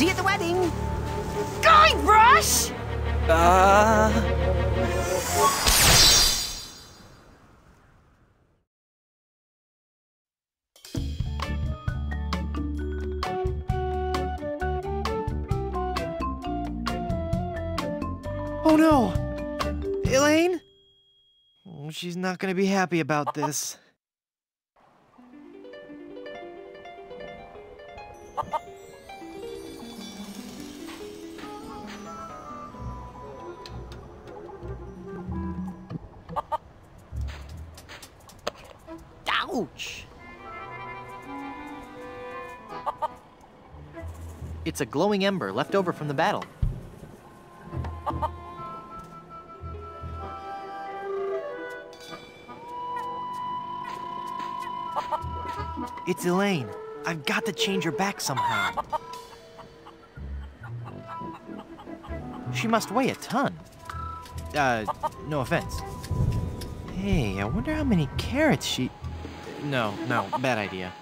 See you at the wedding. Guybrush! Oh no! Elaine? Oh, she's not gonna be happy about this. Ouch! It's a glowing ember left over from the battle. It's Elaine. I've got to change her back somehow. She must weigh a ton. No offense. Hey, I wonder how many carrots she... No, bad idea.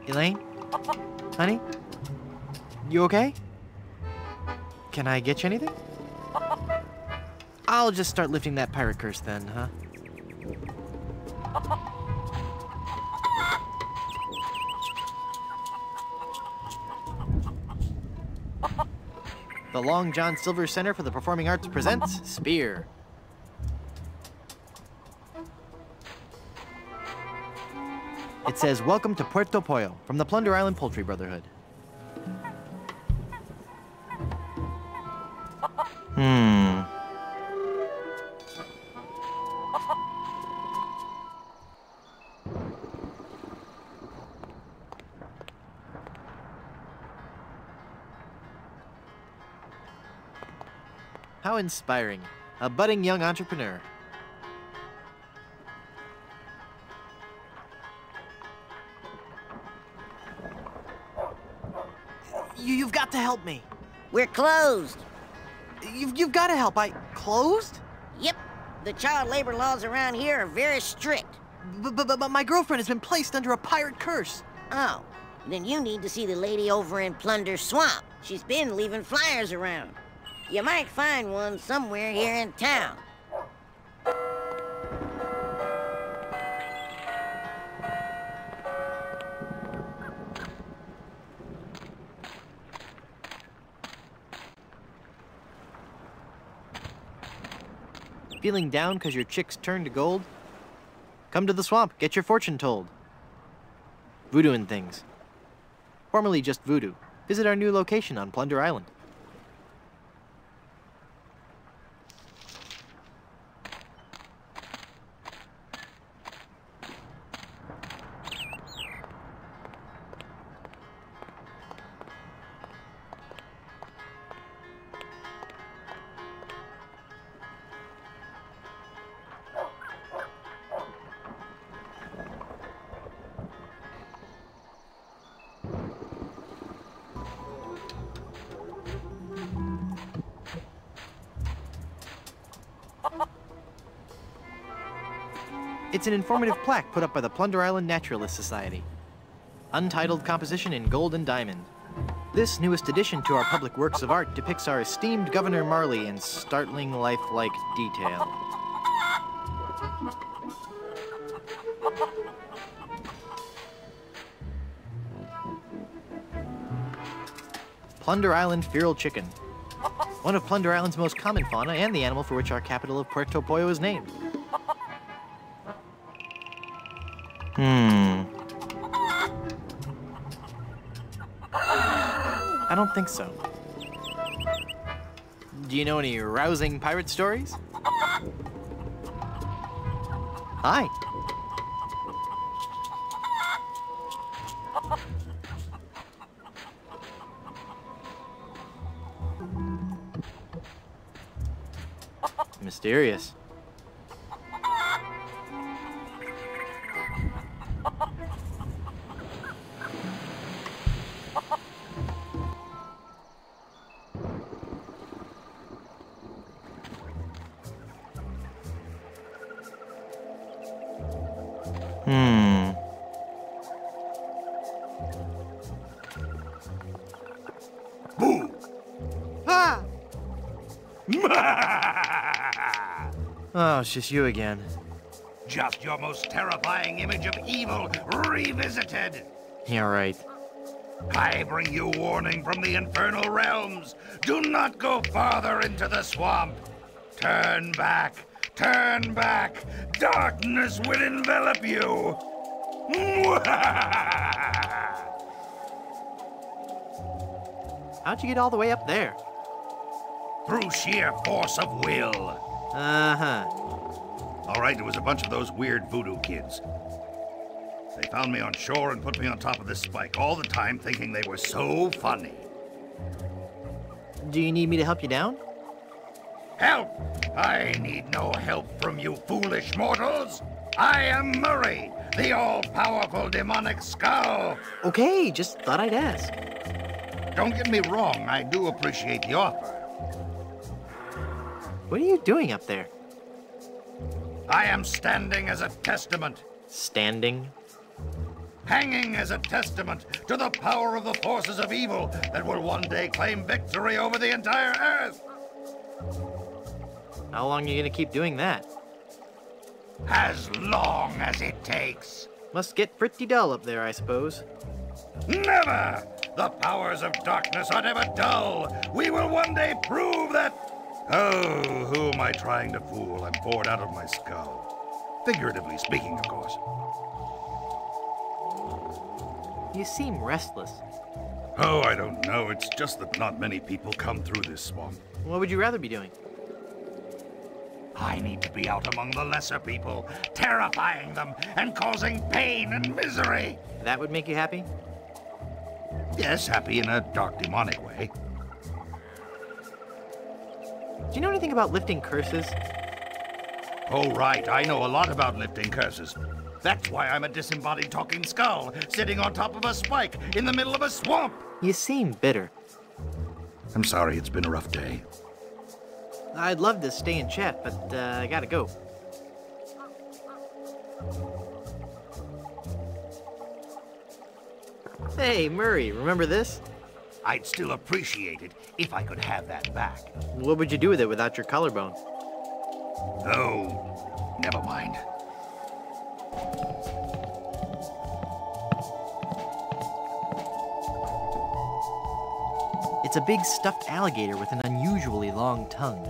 Elaine? Honey? You okay? Can I get you anything? I'll just start lifting that pirate curse then, huh? The Long John Silver Center for the Performing Arts presents Spear. It says, "Welcome to Puerto Pollo from the Plunder Island Poultry Brotherhood." How inspiring. A budding young entrepreneur. You've got to help me. We're closed. You've got to help. Closed? Yep. The child labor laws around here are very strict. But my girlfriend has been placed under a pirate curse. Oh, then you need to see the lady over in Plunder Swamp. She's been leaving flyers around. You might find one somewhere here in town. Feeling down because your chicks turned to gold? Come to the swamp, get your fortune told. Voodoo and things. Formerly just voodoo. Visit our new location on Plunder Island. It's an informative plaque put up by the Plunder Island Naturalist Society. Untitled composition in gold and diamond. This newest addition to our public works of art depicts our esteemed Governor Marley in startling lifelike detail. Plunder Island feral chicken. One of Plunder Island's most common fauna and the animal for which our capital of Puerto Pollo is named. I don't think so. Do you know any rousing pirate stories? Hi. Mysterious. Oh, it's just you again. Just your most terrifying image of evil revisited. Yeah, right. I bring you warning from the infernal realms. Do not go farther into the swamp. Turn back. Turn back. Darkness will envelop you. How'd you get all the way up there? Through sheer force of will. Uh-huh. All right, it was a bunch of those weird voodoo kids. They found me on shore and put me on top of this spike, all the time thinking they were so funny. Do you need me to help you down? Help! I need no help from you foolish mortals. I am Murray, the all-powerful demonic skull. Okay, just thought I'd ask. Don't get me wrong, I do appreciate the offer. What are you doing up there? I am standing as a testament. Standing? Hanging as a testament to the power of the forces of evil that will one day claim victory over the entire Earth. How long are you gonna keep doing that? As long as it takes. Must get pretty dull up there, I suppose. Never! The powers of darkness are never dull. We will one day prove that... Oh, who am I trying to fool? I'm bored out of my skull. Figuratively speaking, of course. You seem restless. Oh, I don't know. It's just that not many people come through this swamp. What would you rather be doing? I need to be out among the lesser people, terrifying them and causing pain and misery. That would make you happy? Yes, happy in a dark, demonic way. Do you know anything about lifting curses? Oh, right. I know a lot about lifting curses. That's why I'm a disembodied talking skull, sitting on top of a spike in the middle of a swamp. You seem bitter. I'm sorry, it's been a rough day. I'd love to stay and chat, but I gotta go. Hey, Murray, remember this? I'd still appreciate it if I could have that back. What would you do with it without your collarbone? Oh, never mind. It's a big stuffed alligator with an unusually long tongue.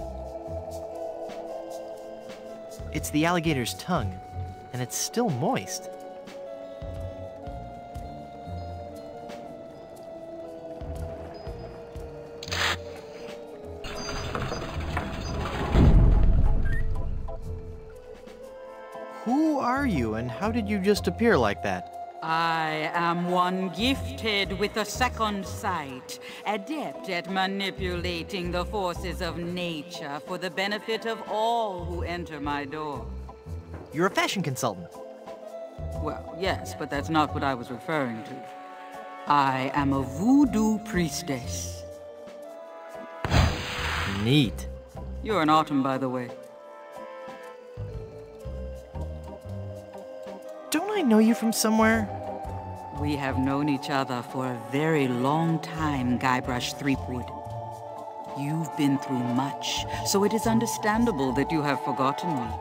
It's the alligator's tongue, and it's still moist. Who are you, and how did you just appear like that? I am one gifted with a second sight, adept at manipulating the forces of nature for the benefit of all who enter my door. You're a fashion consultant. Well, yes, but that's not what I was referring to. I am a voodoo priestess. Neat. You're an autumn, by the way. Don't I know you from somewhere? We have known each other for a very long time, Guybrush Threepwood. You've been through much, so it is understandable that you have forgotten me.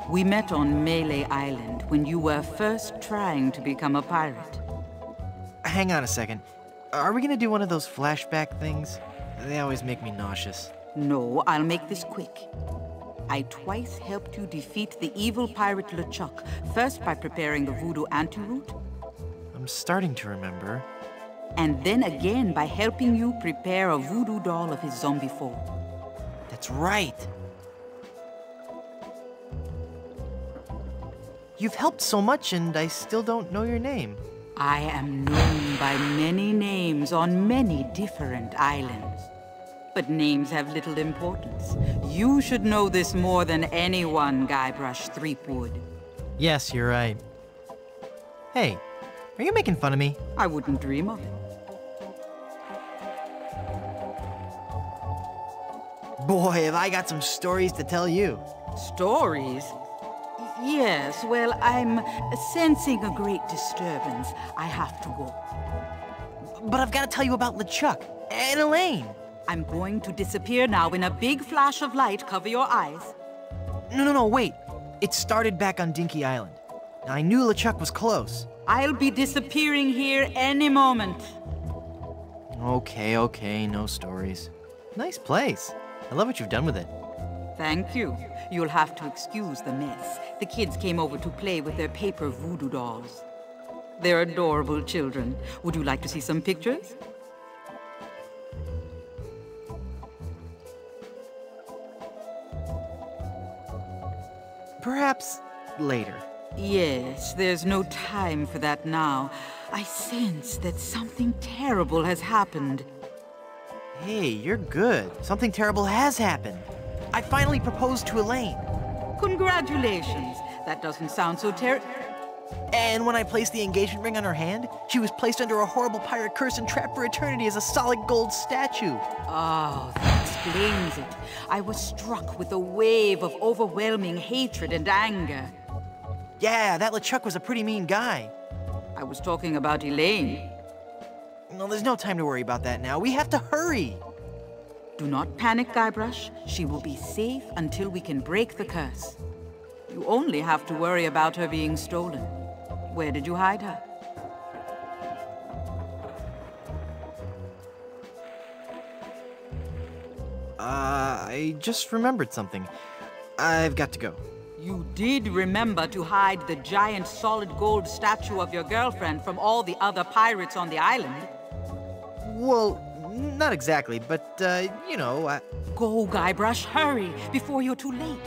We met on Melee Island when you were first trying to become a pirate. Hang on a second. Are we gonna do one of those flashback things? They always make me nauseous. No, I'll make this quick. I twice helped you defeat the evil pirate LeChuck, first by preparing the voodoo antidote, I'm starting to remember. and then again by helping you prepare a voodoo doll of his zombie form. That's right. You've helped so much, and I still don't know your name. I am known by many names on many different islands. But names have little importance. You should know this more than anyone, Guybrush Threepwood. Yes, you're right. Hey, are you making fun of me? I wouldn't dream of it. Boy, have I got some stories to tell you. Stories? Yes, well, I'm sensing a great disturbance. I have to go. But I've got to tell you about LeChuck and Elaine. I'm going to disappear now in a big flash of light. Cover your eyes. No, wait. It started back on Dinky Island. I knew LeChuck was close. I'll be disappearing here any moment. Okay, no stories. Nice place. I love what you've done with it. Thank you. You'll have to excuse the mess. The kids came over to play with their paper voodoo dolls. They're adorable children. Would you like to see some pictures? Perhaps later. Yes, there's no time for that now. I sense that something terrible has happened. Hey, you're good. Something terrible has happened. I finally proposed to Elaine. Congratulations. That doesn't sound so terrible. And when I placed the engagement ring on her hand, she was placed under a horrible pirate curse and trapped for eternity as a solid gold statue. Oh, that explains it. I was struck with a wave of overwhelming hatred and anger. Yeah, that LeChuck was a pretty mean guy. I was talking about Elaine. No, there's no time to worry about that now. We have to hurry. Do not panic, Guybrush. She will be safe until we can break the curse. You only have to worry about her being stolen. Where did you hide her? I just remembered something. I've got to go. You did remember to hide the giant solid gold statue of your girlfriend from all the other pirates on the island. Well, not exactly, but, you know, Go, Guybrush, hurry, before you're too late.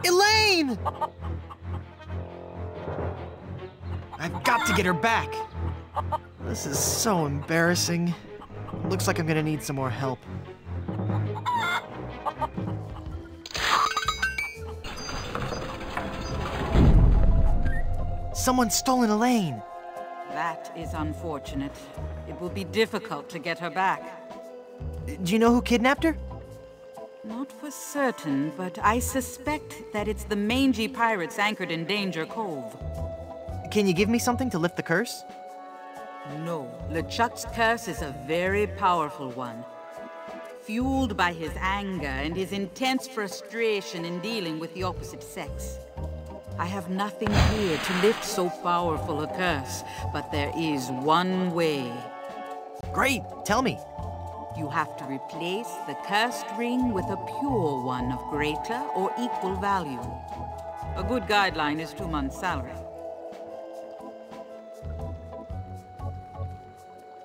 Elaine! I've got to get her back. This is so embarrassing. Looks like I'm gonna need some more help. Someone's stolen Elaine. That is unfortunate. It will be difficult to get her back. Do you know who kidnapped her? Not for certain, but I suspect that it's the mangy pirates anchored in Danger Cove. Can you give me something to lift the curse? No, LeChuck's curse is a very powerful one. Fueled by his anger and his intense frustration in dealing with the opposite sex. I have nothing here to lift so powerful a curse, but there is one way. Great, tell me. You have to replace the cursed ring with a pure one of greater or equal value. A good guideline is 2 months' salary.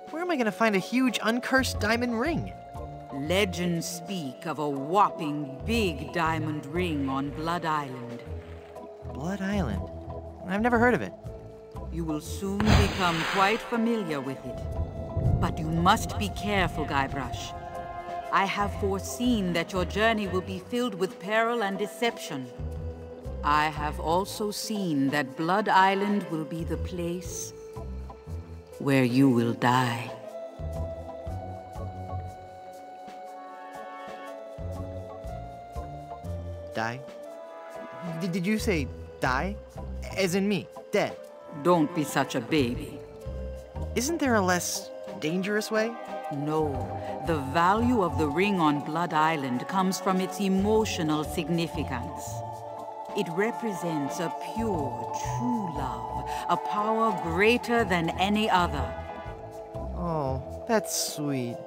Where am I gonna find a huge uncursed diamond ring? Legends speak of a whopping big diamond ring on Blood Island. Blood Island? I've never heard of it. You will soon become quite familiar with it. But you must be careful, Guybrush. I have foreseen that your journey will be filled with peril and deception. I have also seen that Blood Island will be the place where you will die. Die? Did you say die? As in me, dead? Don't be such a baby. Isn't there a less dangerous way? No, the value of the ring on Blood Island comes from its emotional significance. It represents a pure, true love, a power greater than any other. Oh, that's sweet.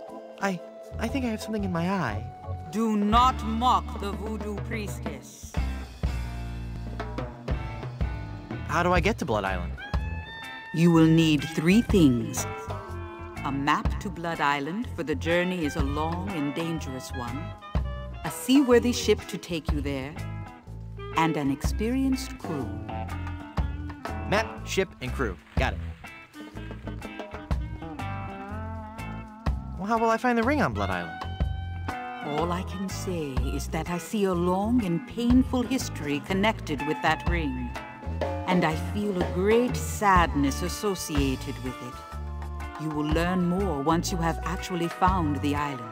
I think I have something in my eye. Do not mock the voodoo priestess. How do I get to Blood Island? You will need 3 things. A map to Blood Island, for the journey is a long and dangerous one. A seaworthy ship to take you there. And an experienced crew. Map, ship, and crew. Got it. Well, how will I find the ring on Blood Island? All I can say is that I see a long and painful history connected with that ring. And I feel a great sadness associated with it. You will learn more once you have actually found the island.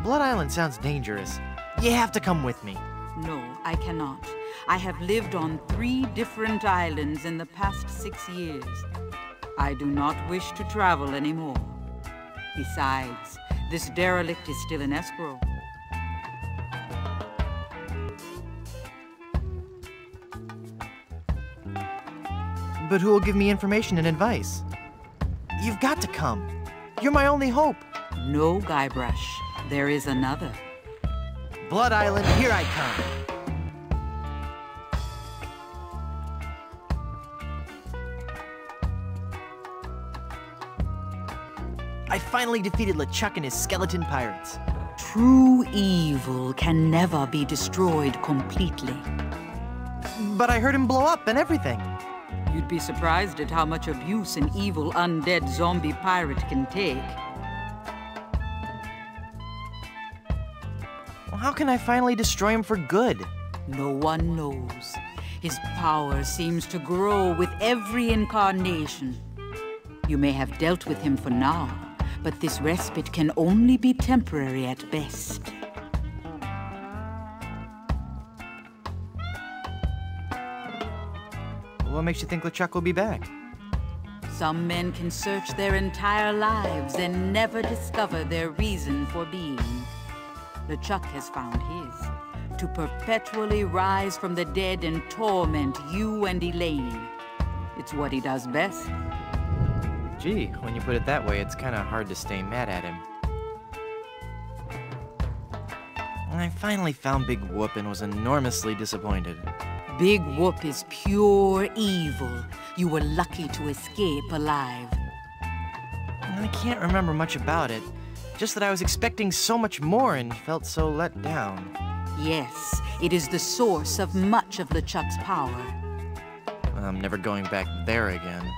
Blood Island sounds dangerous. You have to come with me. No, I cannot. I have lived on 3 different islands in the past 6 years. I do not wish to travel anymore. Besides, this derelict is still in escrow. But who will give me information and advice? You've got to come. You're my only hope. No, Guybrush. There is another. Blood Island, here I come. I finally defeated LeChuck and his skeleton pirates. True evil can never be destroyed completely. But I heard him blow up and everything. You'd be surprised at how much abuse an evil undead zombie pirate can take. Well, how can I finally destroy him for good? No one knows. His power seems to grow with every incarnation. You may have dealt with him for now, but this respite can only be temporary at best. What makes you think LeChuck will be back? Some men can search their entire lives and never discover their reason for being. LeChuck has found his, to perpetually rise from the dead and torment you and Elaine. It's what he does best. Gee, when you put it that way, it's kind of hard to stay mad at him. I finally found Big Whoop and was enormously disappointed. Big Whoop is pure evil. You were lucky to escape alive. I can't remember much about it. Just that I was expecting so much more and felt so let down. Yes, it is the source of much of LeChuck's power. I'm never going back there again.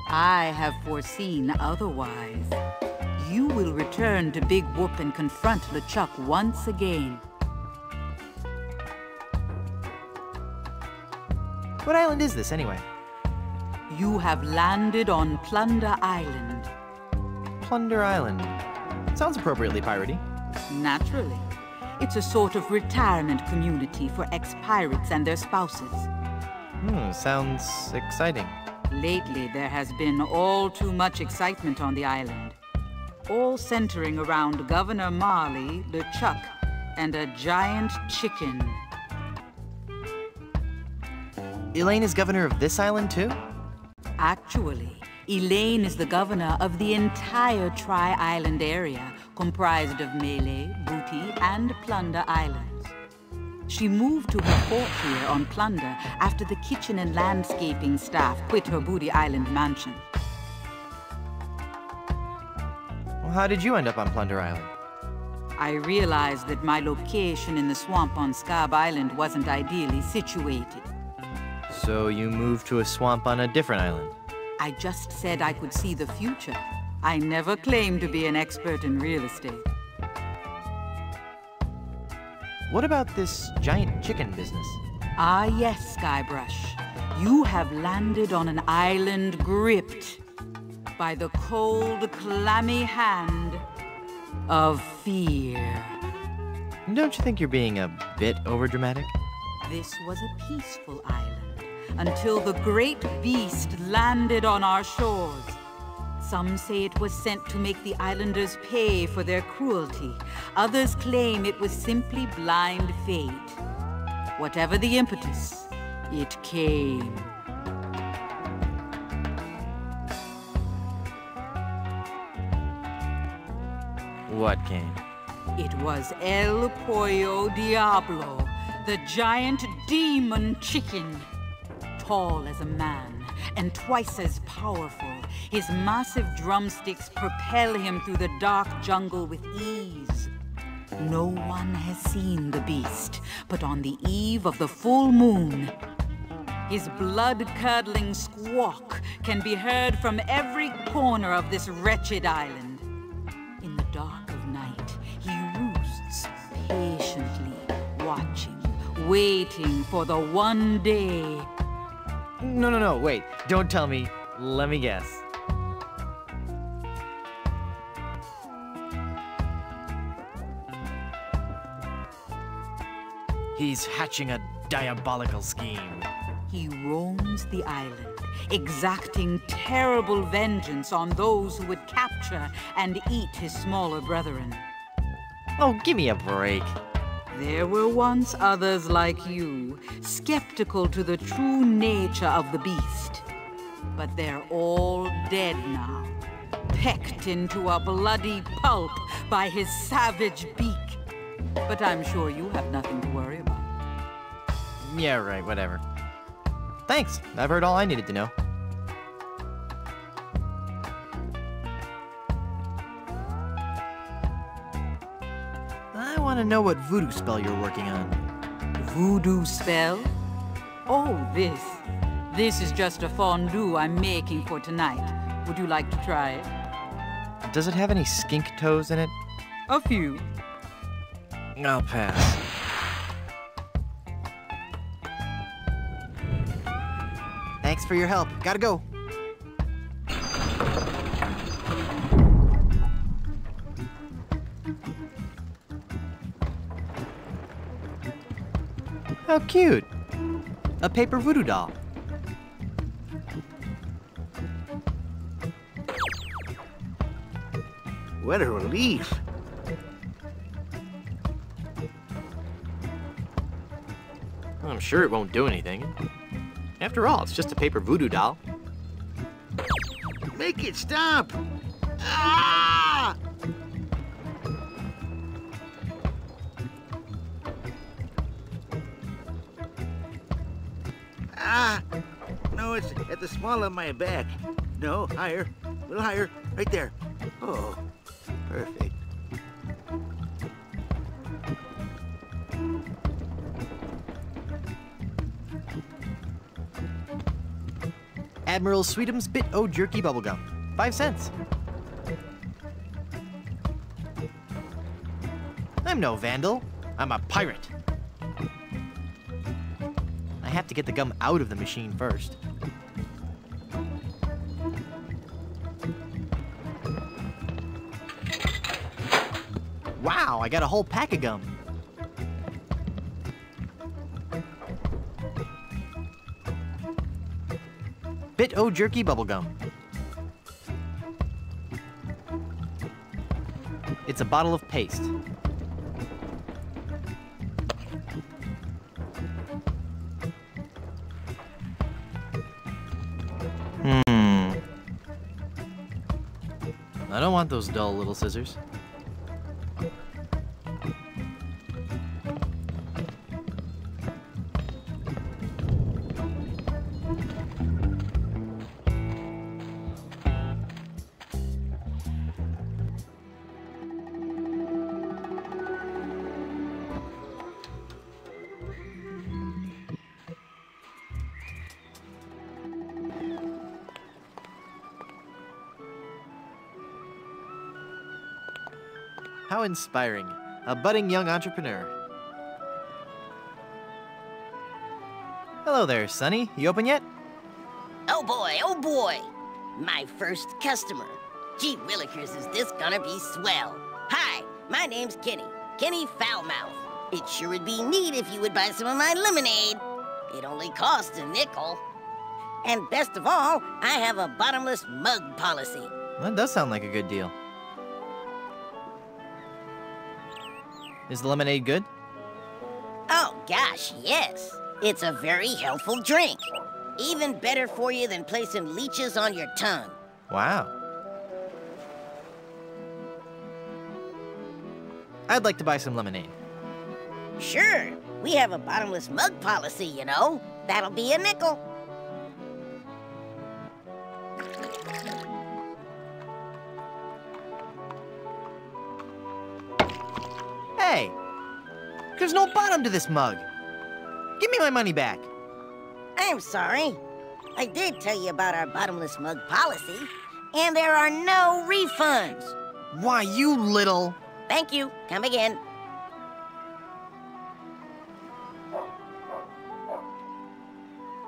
I have foreseen otherwise. You will return to Big Whoop and confront LeChuck once again. What island is this, anyway? You have landed on Plunder Island. Plunder Island. Sounds appropriately piratey. Naturally. It's a sort of retirement community for ex-pirates and their spouses. Sounds exciting. Lately, there has been all too much excitement on the island. All centering around Governor Marley, LeChuck, and a giant chicken. Elaine is governor of this island, too? Actually, Elaine is the governor of the entire Tri-Island area, comprised of Melee, Booty, and Plunder Islands. She moved to her fort here on Plunder after the kitchen and landscaping staff quit her Booty Island mansion. Well, how did you end up on Plunder Island? I realized that my location in the swamp on Scab Island wasn't ideally situated. So you moved to a swamp on a different island? I just said I could see the future. I never claimed to be an expert in real estate. What about this giant chicken business? Ah, yes, Guybrush. You have landed on an island gripped by the cold, clammy hand of fear. Don't you think you're being a bit overdramatic? This was a peaceful island until the great beast landed on our shores. Some say it was sent to make the islanders pay for their cruelty. Others claim it was simply blind fate. Whatever the impetus, it came. What came? It was El Pollo Diablo, the giant demon chicken. Tall as a man and twice as powerful, his massive drumsticks propel him through the dark jungle with ease. No one has seen the beast, but on the eve of the full moon, his blood-curdling squawk can be heard from every corner of this wretched island. In the dark of night, he roosts patiently, watching, waiting for the one day. No, wait. Don't tell me. Let me guess. He's hatching a diabolical scheme? He roams the island, exacting terrible vengeance on those who would capture and eat his smaller brethren. Oh, give me a break. There were once others like you, skeptical to the true nature of the beast. But they're all dead now, pecked into a bloody pulp by his savage beak. But I'm sure you have nothing to worry about. Yeah, right, whatever. Thanks, I've heard all I needed to know. I want to know what voodoo spell you're working on. Voodoo spell? Oh, this. This is just a fondue I'm making for tonight. Would you like to try it? Does it have any skink toes in it? A few. I'll pass. Thanks for your help. Gotta go. How cute. A paper voodoo doll. What a relief. I'm sure it won't do anything. After all, it's just a paper voodoo doll. Make it stop! Ah! Ah! No, it's at the small of my back. No, higher. A little higher. Right there. Oh, perfect. Admiral Sweetum's Bit O' Jerky Bubblegum. 5 cents. I'm no vandal. I'm a pirate. I have to get the gum out of the machine first. Wow, I got a whole pack of gum. Bit O' Jerky Bubblegum. It's a bottle of paste. I don't want those dull little scissors. How inspiring. A budding young entrepreneur. Hello there, Sonny. You open yet? Oh boy, my first customer. Gee willikers, is this gonna be swell. Hi, my name's Kenny Foulmouth. It sure would be neat if you would buy some of my lemonade. It only costs a nickel. And best of all, I have a bottomless mug policy. That does sound like a good deal. Is the lemonade good? Oh gosh, yes. It's a very healthful drink. Even better for you than placing leeches on your tongue. Wow. I'd like to buy some lemonade. Sure, we have a bottomless mug policy, you know. That'll be a nickel. Hey! There's no bottom to this mug. Give me my money back. I'm sorry. I did tell you about our bottomless mug policy, and there are no refunds. Why, you little... Thank you. Come again.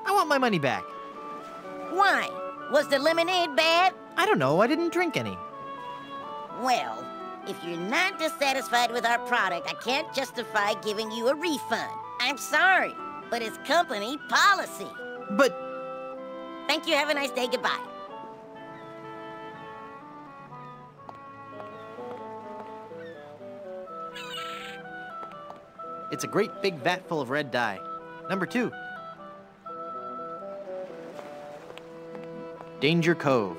I want my money back. Why? Was the lemonade bad? I don't know, I didn't drink any. Well, if you're not dissatisfied with our product, I can't justify giving you a refund. I'm sorry. but it's company policy. But Thank you, have a nice day, goodbye. it's a great big vat full of red dye. Number 2. Danger Cove.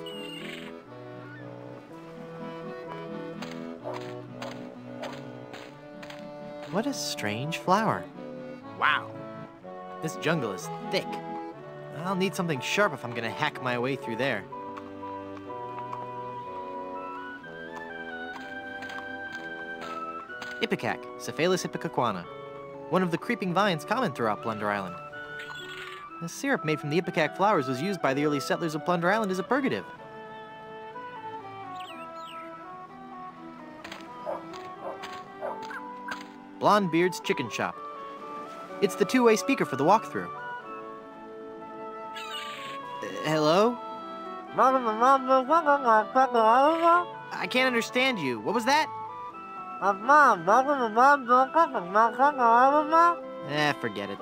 What a strange flower. Wow. This jungle is thick. I'll need something sharp if I'm gonna hack my way through there. Ipecac, Cephalus ipecacuana. One of the creeping vines common throughout Plunder Island. The syrup made from the ipecac flowers was used by the early settlers of Plunder Island as a purgative. Blondebeard's Chicken Shop. It's the two-way speaker for the walkthrough. Hello? I can't understand you. What was that? Forget it.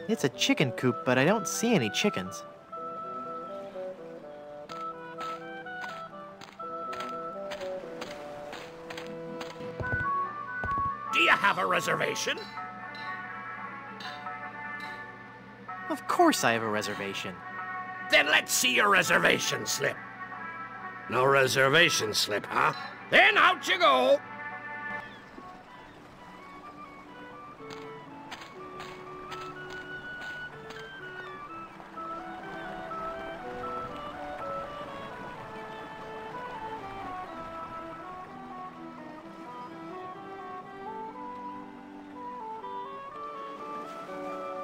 It's a chicken coop, but I don't see any chickens. Do you have a reservation? Of course I have a reservation. Then let's see your reservation slip. No reservation slip, huh? Then out you go.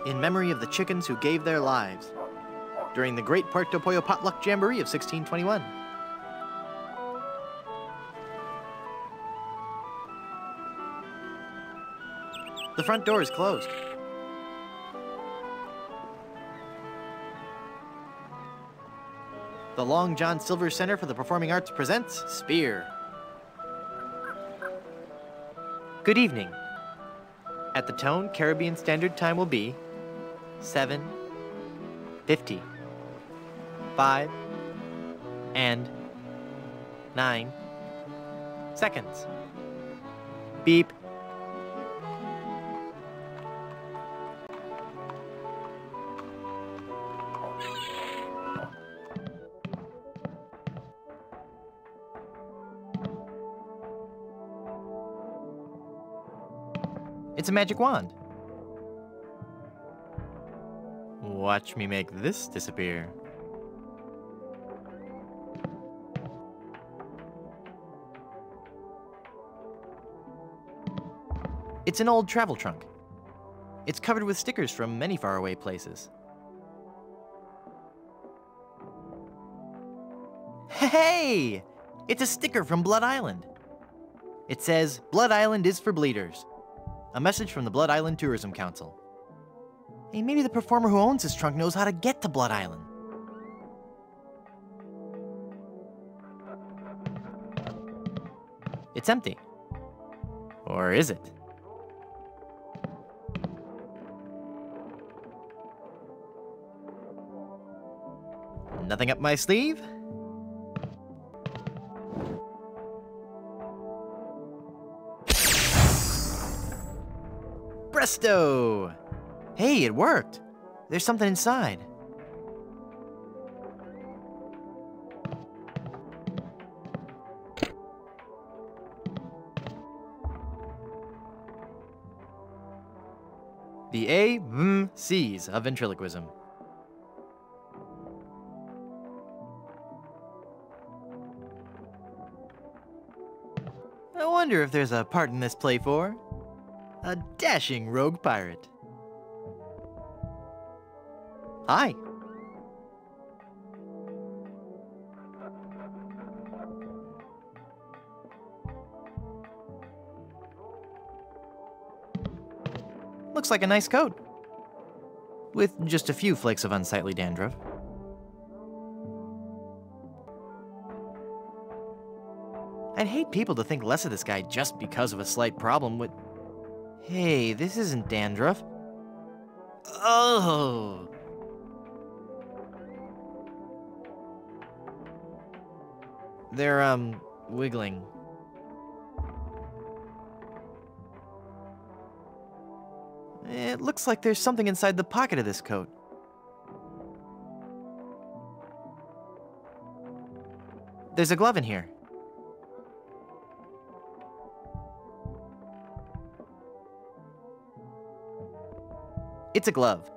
In memory of the chickens who gave their lives during the Great Puerto Pollo Potluck Jamboree of 1621. The front door is closed. The Long John Silver Center for the Performing Arts presents Spear. Good evening. At the tone, Caribbean Standard Time will be 7:50, 5, and 9 seconds. Beep. It's a magic wand. Watch me make this disappear. It's an old travel trunk. It's covered with stickers from many faraway places. Hey! It's a sticker from Blood Island. It says, "Blood Island is for bleeders." A message from the Blood Island Tourism Council. Hey, maybe the performer who owns this trunk knows how to get to Blood Island. It's empty. Or is it? Nothing up my sleeve? Presto! Hey, it worked. There's something inside. The A-M-C's of ventriloquism. I wonder if there's a part in this play for a dashing rogue pirate. Hi. Looks like a nice coat, with just a few flakes of unsightly dandruff. I'd hate people to think less of this guy just because of a slight problem with... Hey, this isn't dandruff. Oh! They're, wiggling. It looks like there's something inside the pocket of this coat. There's a glove in here. It's a glove.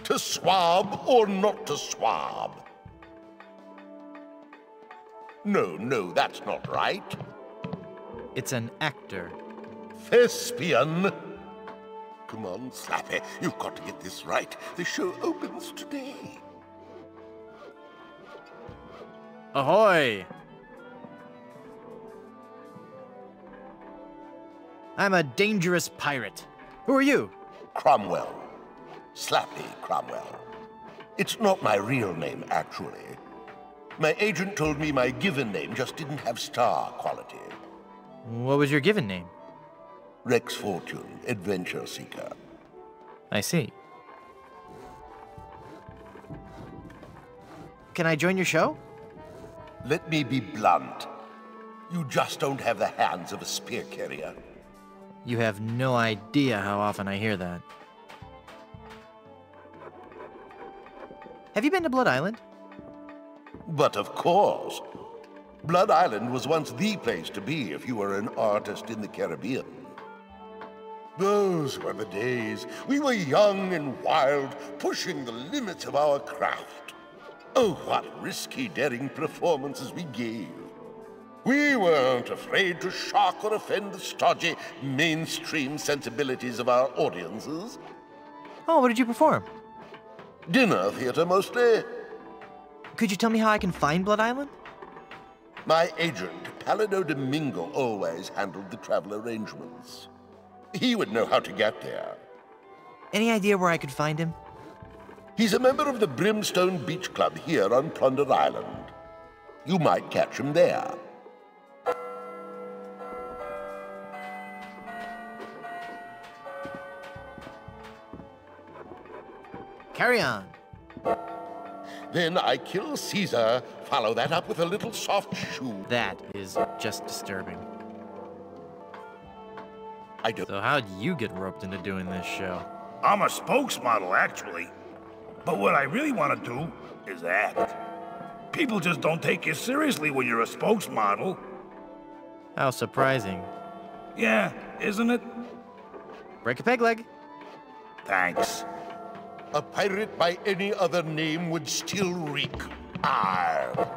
To swab or not to swab? No, that's not right. It's an actor. Thespian. Come on, Slappy, you've got to get this right. The show opens today. Ahoy! I'm a dangerous pirate. Who are you? Cromwell. Slappy Cromwell. It's not my real name, actually. My agent told me my given name just didn't have star quality. What was your given name? Rex Fortune, Adventure Seeker. I see. Can I join your show? Let me be blunt. You just don't have the hands of a spear carrier. You have no idea how often I hear that. Have you been to Blood Island? But of course. Blood Island was once the place to be if you were an artist in the Caribbean. Those were the days. We were young and wild, pushing the limits of our craft. Oh, what risky, daring performances we gave. We weren't afraid to shock or offend the stodgy, mainstream sensibilities of our audiences. Oh, what did you perform? Dinner theater, mostly. Could you tell me how I can find Blood Island? My agent, Palado Domingo, always handled the travel arrangements. He would know how to get there. Any idea where I could find him? He's a member of the Brimstone Beach Club here on Plunder Island. You might catch him there. Carry on. Then I kill Caesar, follow that up with a little soft shoe. That is just disturbing. I don't... So how'd you get roped into doing this show? I'm a spokesmodel, actually. But what I really want to do is act. People just don't take you seriously when you're a spokesmodel. How surprising. Yeah, isn't it? Break a peg leg. Thanks. A pirate by any other name would still reek. Arr!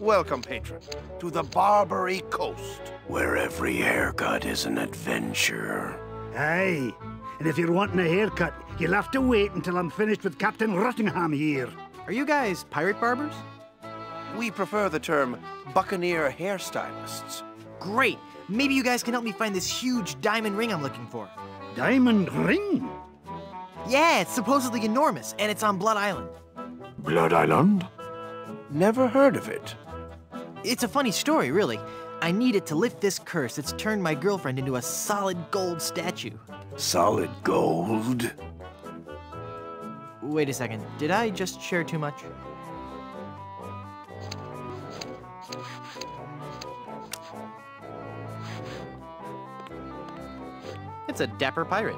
Welcome, patron, to the Barbary Coast, where every haircut is an adventure. Aye, and if you're wanting a haircut, you'll have to wait until I'm finished with Captain Rottingham here. Are you guys pirate barbers? We prefer the term buccaneer hairstylists. Great! Maybe you guys can help me find this huge diamond ring I'm looking for. Diamond ring? Yeah, it's supposedly enormous, and it's on Blood Island. Blood Island? Never heard of it. It's a funny story, really. I need it to lift this curse that's turned my girlfriend into a solid gold statue. Solid gold? Wait a second, did I just share too much? It's a dapper pirate.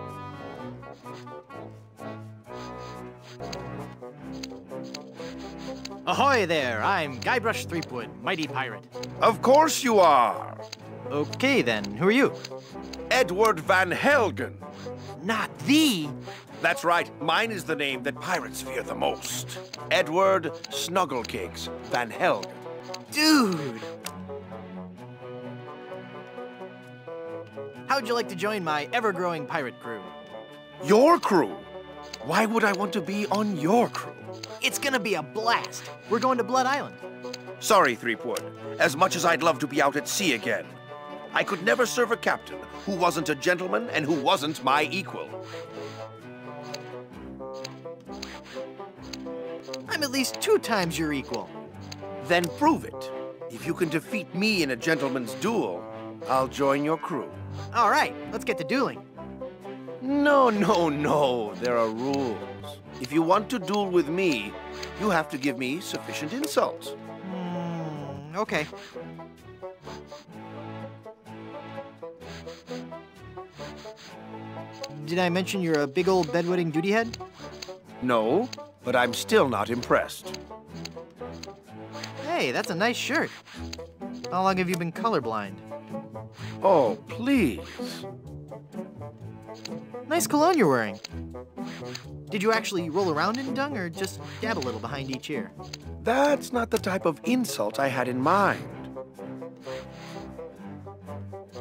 Ahoy there, I'm Guybrush Threepwood, mighty pirate. Of course you are. Okay then, who are you? Edward Van Helgen. Not the... That's right. Mine is the name that pirates fear the most. Edward Snugglecakes Van Helgen. Dude! How'd you like to join my ever-growing pirate crew? Your crew? Why would I want to be on your crew? It's gonna be a blast. We're going to Blood Island. Sorry, Threepwood. As much as I'd love to be out at sea again, I could never serve a captain who wasn't a gentleman and who wasn't my equal. I'm at least 2 times your equal. Then prove it. If you can defeat me in a gentleman's duel, I'll join your crew. All right, let's get to dueling. No, no, no. There are rules. If you want to duel with me, you have to give me sufficient insults. Okay. Did I mention you're a big old bedwetting duty head? No, but I'm still not impressed. Hey, that's a nice shirt. How long have you been colorblind? Oh, please. Nice cologne you're wearing. Did you actually roll around in dung or just dab a little behind each ear? That's not the type of insult I had in mind.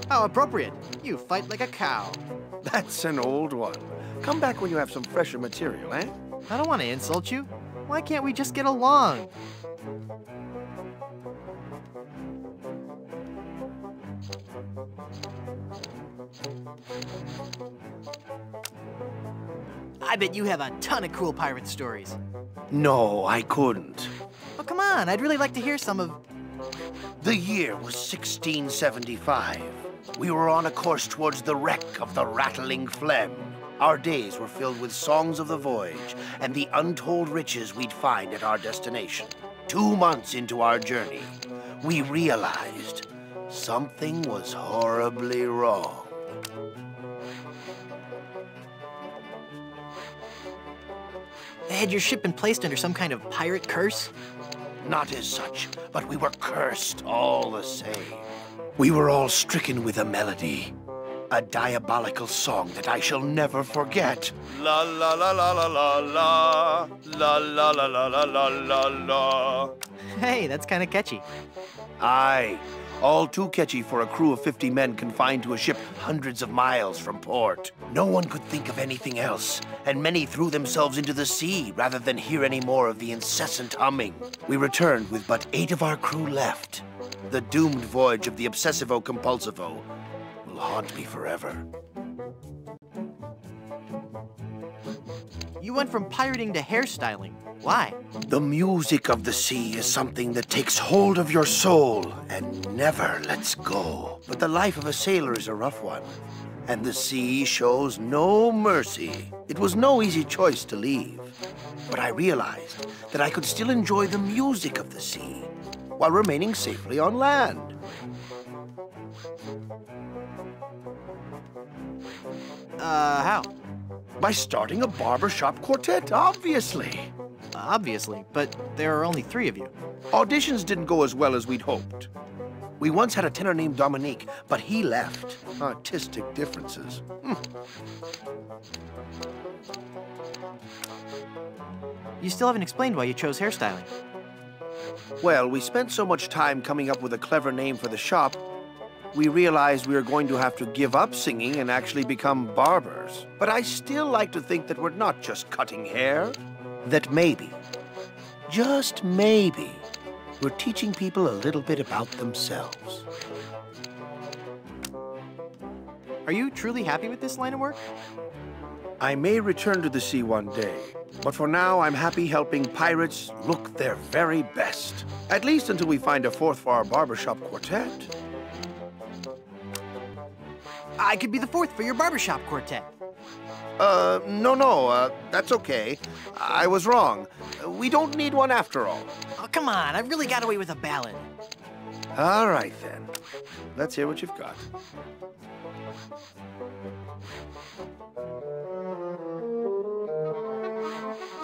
How appropriate. You fight like a cow. That's an old one. Come back when you have some fresher material, eh? I don't want to insult you. Why can't we just get along? I bet you have a ton of cool pirate stories. No, I couldn't. Oh, come on. I'd really like to hear some of... The year was 1675. We were on a course towards the wreck of the Rattling Phlegm. Our days were filled with songs of the voyage and the untold riches we'd find at our destination. 2 months into our journey, we realized something was horribly wrong. Had your ship been placed under some kind of pirate curse? Not as such, but we were cursed all the same. We were all stricken with a melody. A diabolical song that I shall never forget. La la la la la la la. La la la la la la la la. Hey, that's kind of catchy. Aye. All too catchy for a crew of 50 men confined to a ship hundreds of miles from port. No one could think of anything else, and many threw themselves into the sea rather than hear any more of the incessant humming. We returned with but 8 of our crew left. The doomed voyage of the Obsessivo-Compulsivo will haunt me forever. You went from pirating to hairstyling. Why? The music of the sea is something that takes hold of your soul and never lets go. But the life of a sailor is a rough one, and the sea shows no mercy. It was no easy choice to leave, but I realized that I could still enjoy the music of the sea while remaining safely on land. How? By starting a barbershop quartet, obviously. Obviously, but there are only 3 of you. Auditions didn't go as well as we'd hoped. We once had a tenor named Dominique, but he left. Artistic differences. You still haven't explained why you chose hairstyling. Well, we spent so much time coming up with a clever name for the shop, we realized we were going to have to give up singing and actually become barbers. But I still like to think that we're not just cutting hair. That maybe, just maybe, we're teaching people a little bit about themselves. Are you truly happy with this line of work? I may return to the sea one day, but for now I'm happy helping pirates look their very best. At least until we find a 4th for our barbershop quartet. I could be the 4th for your barbershop quartet. No, that's okay. I was wrong. We don't need one after all. Oh, come on, I really got away with a ballad. All right, then. Let's hear what you've got.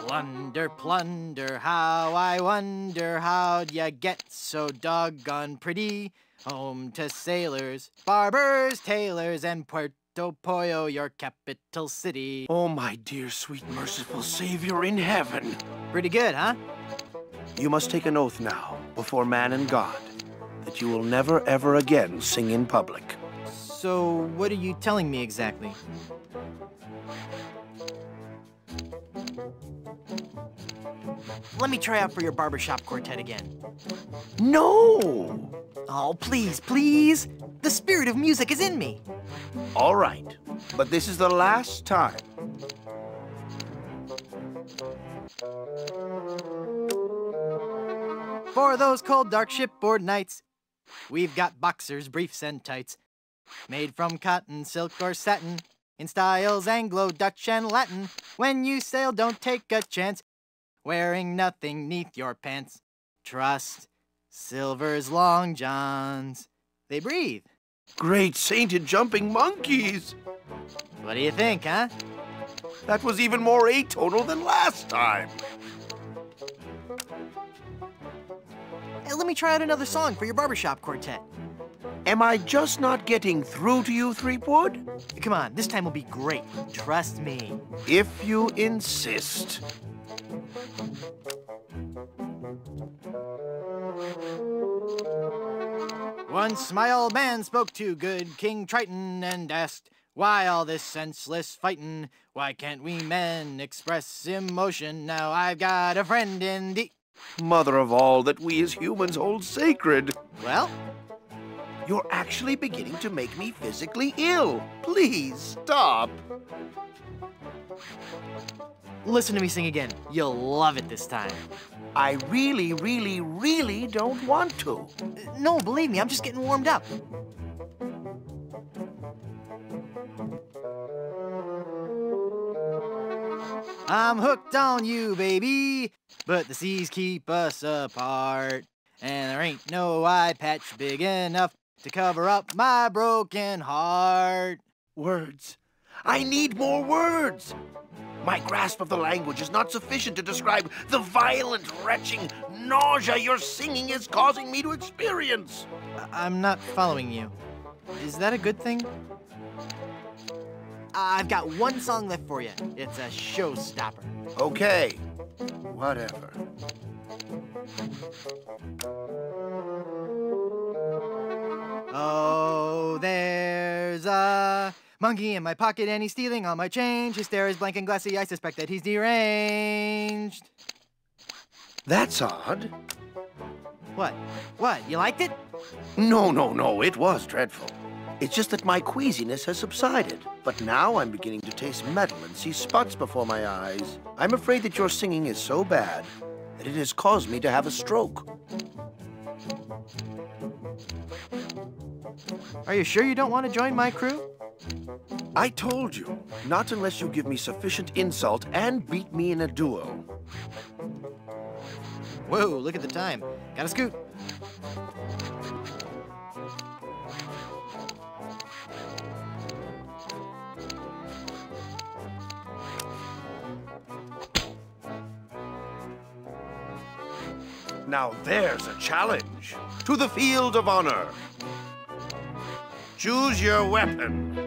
Plunder, plunder, how I wonder how'd ya get so doggone pretty? Home to sailors, barbers, tailors, and Puerto Puerto Pollo, your capital city. Oh, my dear, sweet, merciful Savior in heaven. Pretty good, huh? You must take an oath now, before man and God, that you will never, ever again sing in public. So, what are you telling me exactly? Let me try out for your barbershop quartet again. No! Oh, please, please! The spirit of music is in me! All right, but this is the last time. For those cold, dark shipboard nights, we've got boxers, briefs, and tights, made from cotton, silk, or satin, in styles Anglo, Dutch, and Latin. When you sail, don't take a chance, wearing nothing neath your pants. Trust Silver's long johns. They breathe. Great sainted jumping monkeys! What do you think, huh? That was even more atonal than last time. Hey, let me try out another song for your barbershop quartet. Am I just not getting through to you, Threepwood? Come on, this time will be great. Trust me. If you insist. Once my old man spoke to good King Triton and asked, why all this senseless fightin'? Why can't we men express emotion? Now I've got a friend in the... Mother of all that we as humans hold sacred. Well? You're actually beginning to make me physically ill. Please, stop. Listen to me sing again. You'll love it this time. I really, really, really don't want to. No, believe me, I'm just getting warmed up. I'm hooked on you, baby, but the seas keep us apart. And there ain't no eye patch big enough to cover up my broken heart. Words. I need more words. My grasp of the language is not sufficient to describe the violent, retching nausea your singing is causing me to experience. I'm not following you. Is that a good thing? I've got one song left for you. It's a showstopper. Okay, whatever. Oh, there's a monkey in my pocket and he's stealing all my change. His stare is blank and glassy. I suspect that he's deranged. That's odd. What? What? You liked it? No. It was dreadful. It's just that my queasiness has subsided. But now I'm beginning to taste metal and see spots before my eyes. I'm afraid that your singing is so bad that it has caused me to have a stroke. Are you sure you don't want to join my crew? I told you, not unless you give me sufficient insult and beat me in a duel. Whoa, look at the time. Gotta scoot. Now there's a challenge. To the field of honor. Choose your weapon.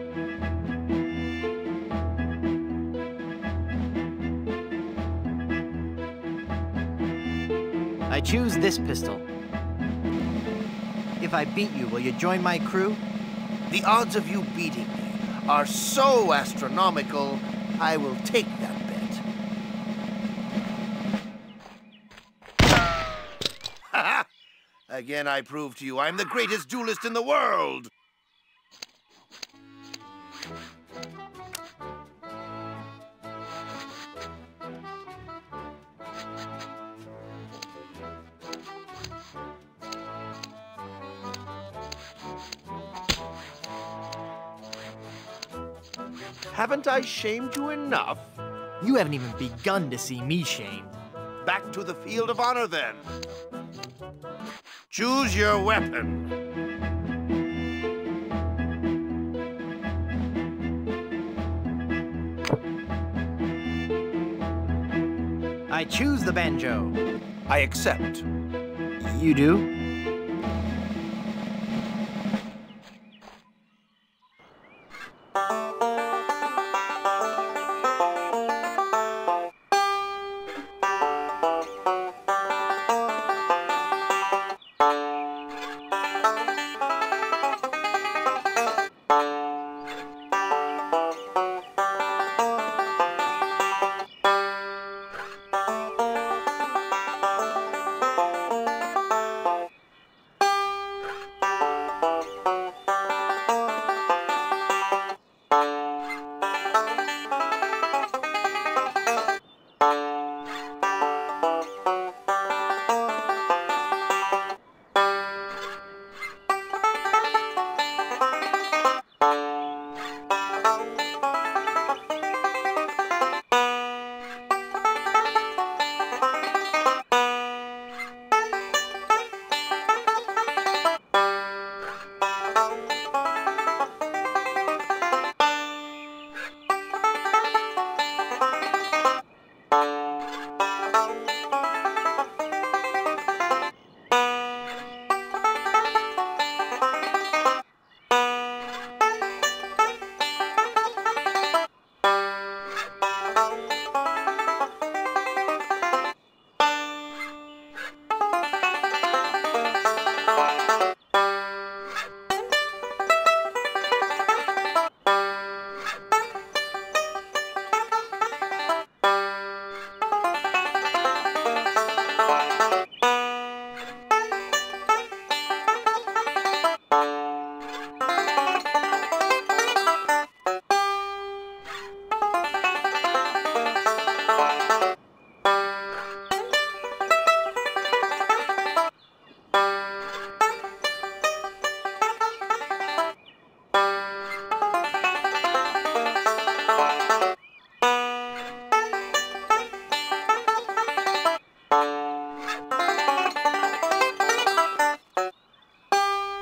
I choose this pistol. If I beat you, will you join my crew? The odds of you beating me are so astronomical, I will take that bet. Again, I prove to you I'm the greatest duelist in the world. Haven't I shamed you enough? You haven't even begun to see me shamed. Back to the field of honor, then. Choose your weapon. I choose the banjo. I accept. You do?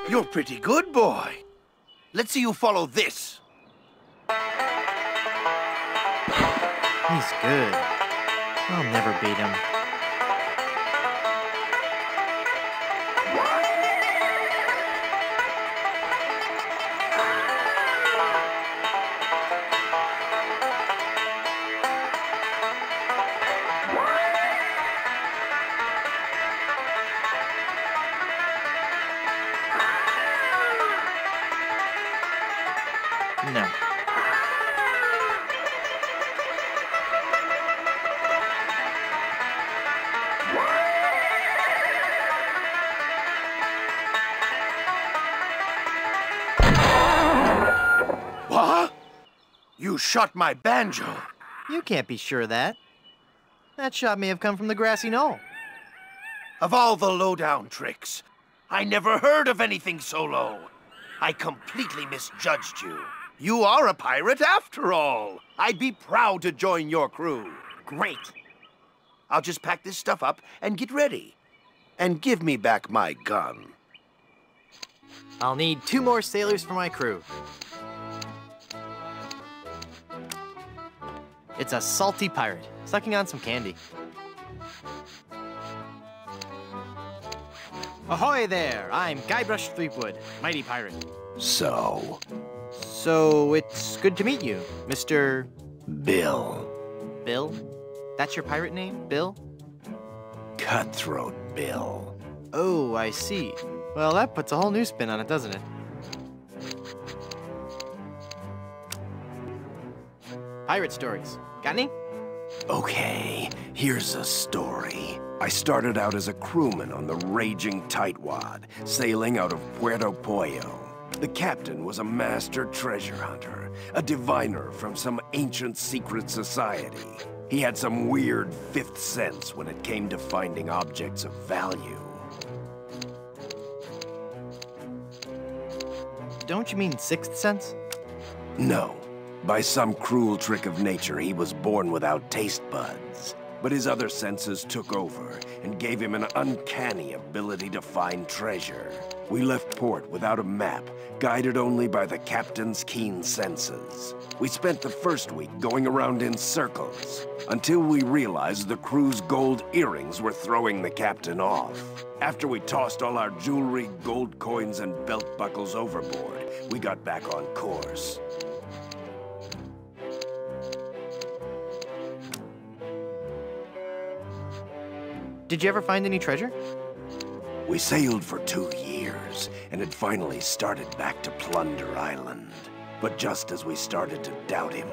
You're pretty good, boy. Let's see you follow this. He's good. I'll never beat him. No. What? You shot my banjo. You can't be sure of that. That shot may have come from the grassy knoll. Of all the lowdown tricks, I never heard of anything so low. I completely misjudged you. You are a pirate after all. I'd be proud to join your crew. Great. I'll just pack this stuff up and get ready. And give me back my gun. I'll need 2 more sailors for my crew. It's a salty pirate, sucking on some candy. Ahoy there! I'm Guybrush Threepwood, mighty pirate. So, It's good to meet you, Mr. Bill. Bill? That's your pirate name, Bill? Cutthroat Bill. Oh, I see. Well, that puts a whole new spin on it, doesn't it? Pirate stories. Got any? Okay, here's a story. I started out as a crewman on the raging tightwad, sailing out of Puerto Pollo. The captain was a master treasure hunter, a diviner from some ancient secret society. He had some weird 5th sense when it came to finding objects of value. Don't you mean 6th sense? No. By some cruel trick of nature, he was born without taste buds. But his other senses took over and gave him an uncanny ability to find treasure. We left port without a map, guided only by the captain's keen senses. We spent the first week going around in circles, until we realized the crew's gold earrings were throwing the captain off. After we tossed all our jewelry, gold coins, and belt buckles overboard, we got back on course. Did you ever find any treasure? We sailed for 2 years, and had finally started back to Plunder Island. But just as we started to doubt him,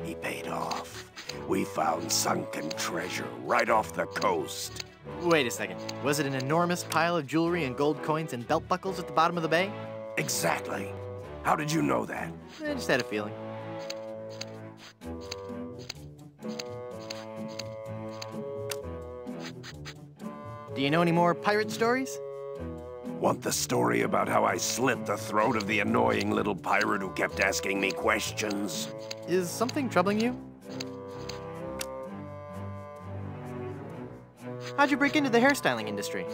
he paid off. We found sunken treasure right off the coast. Wait a second. Was it an enormous pile of jewelry and gold coins and belt buckles at the bottom of the bay? Exactly. How did you know that? I just had a feeling. Do you know any more pirate stories? Want the story about how I slit the throat of the annoying little pirate who kept asking me questions? Is something troubling you? How'd you break into the hairstyling industry?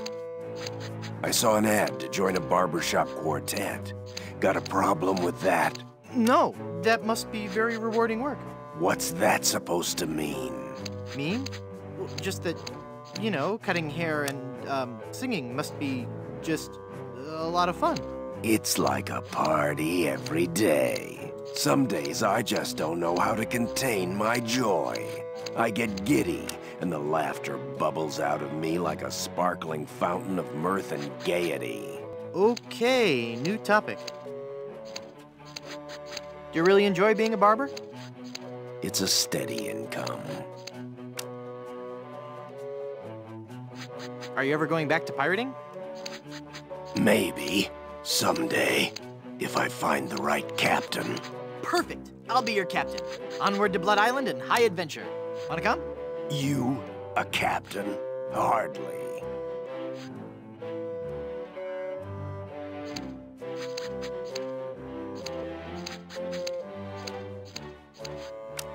I saw an ad to join a barbershop quartet. Got a problem with that? No, that must be very rewarding work. What's that supposed to mean? Mean? Well, just that, you know, cutting hair and singing must be just a lot of fun. It's like a party every day. Some days I just don't know how to contain my joy. I get giddy, and the laughter bubbles out of me like a sparkling fountain of mirth and gaiety. Okay, new topic. Do you really enjoy being a barber? It's a steady income. Are you ever going back to pirating? Maybe. Someday. If I find the right captain. Perfect. I'll be your captain. Onward to Blood Island and high adventure. Wanna come? You, a captain? Hardly.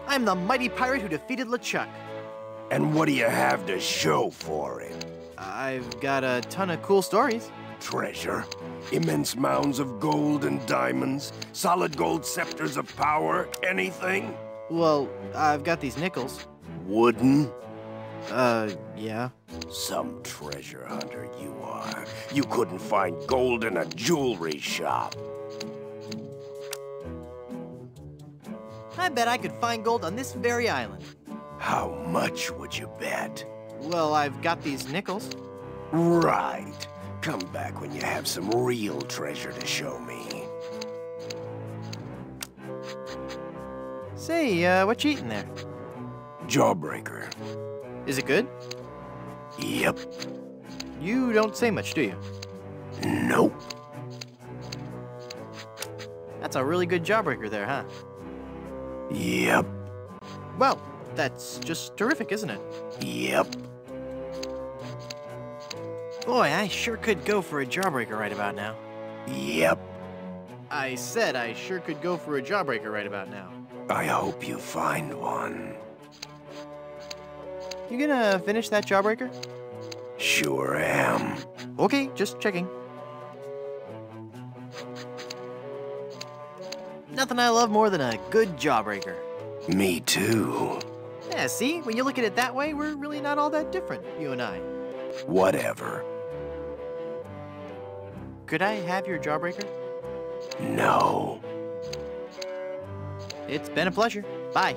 I'm the mighty pirate who defeated LeChuck. And what do you have to show for it? I've got a ton of cool stories. treasure? Immense mounds of gold and diamonds? Solid gold scepters of power? Anything? Well, I've got these nickels. Wooden? Yeah. Some treasure hunter you are. You couldn't find gold in a jewelry shop. I bet I could find gold on this very island. How much would you bet? Well, I've got these nickels. Right. Come back when you have some real treasure to show me. Say, what you eating there? Jawbreaker. Is it good? Yep. You don't say much, do you? Nope. That's a really good jawbreaker there, huh? Yep. Well, that's just terrific, isn't it? Yep. Boy, I sure could go for a jawbreaker right about now. Yep. I said I sure could go for a jawbreaker right about now. I hope you find one. You gonna finish that jawbreaker? Sure am. Okay, just checking. Nothing I love more than a good jawbreaker. Me too. Yeah, see? When you look at it that way, we're really not all that different, you and I. Whatever. Could I have your jawbreaker? No. It's been a pleasure. Bye.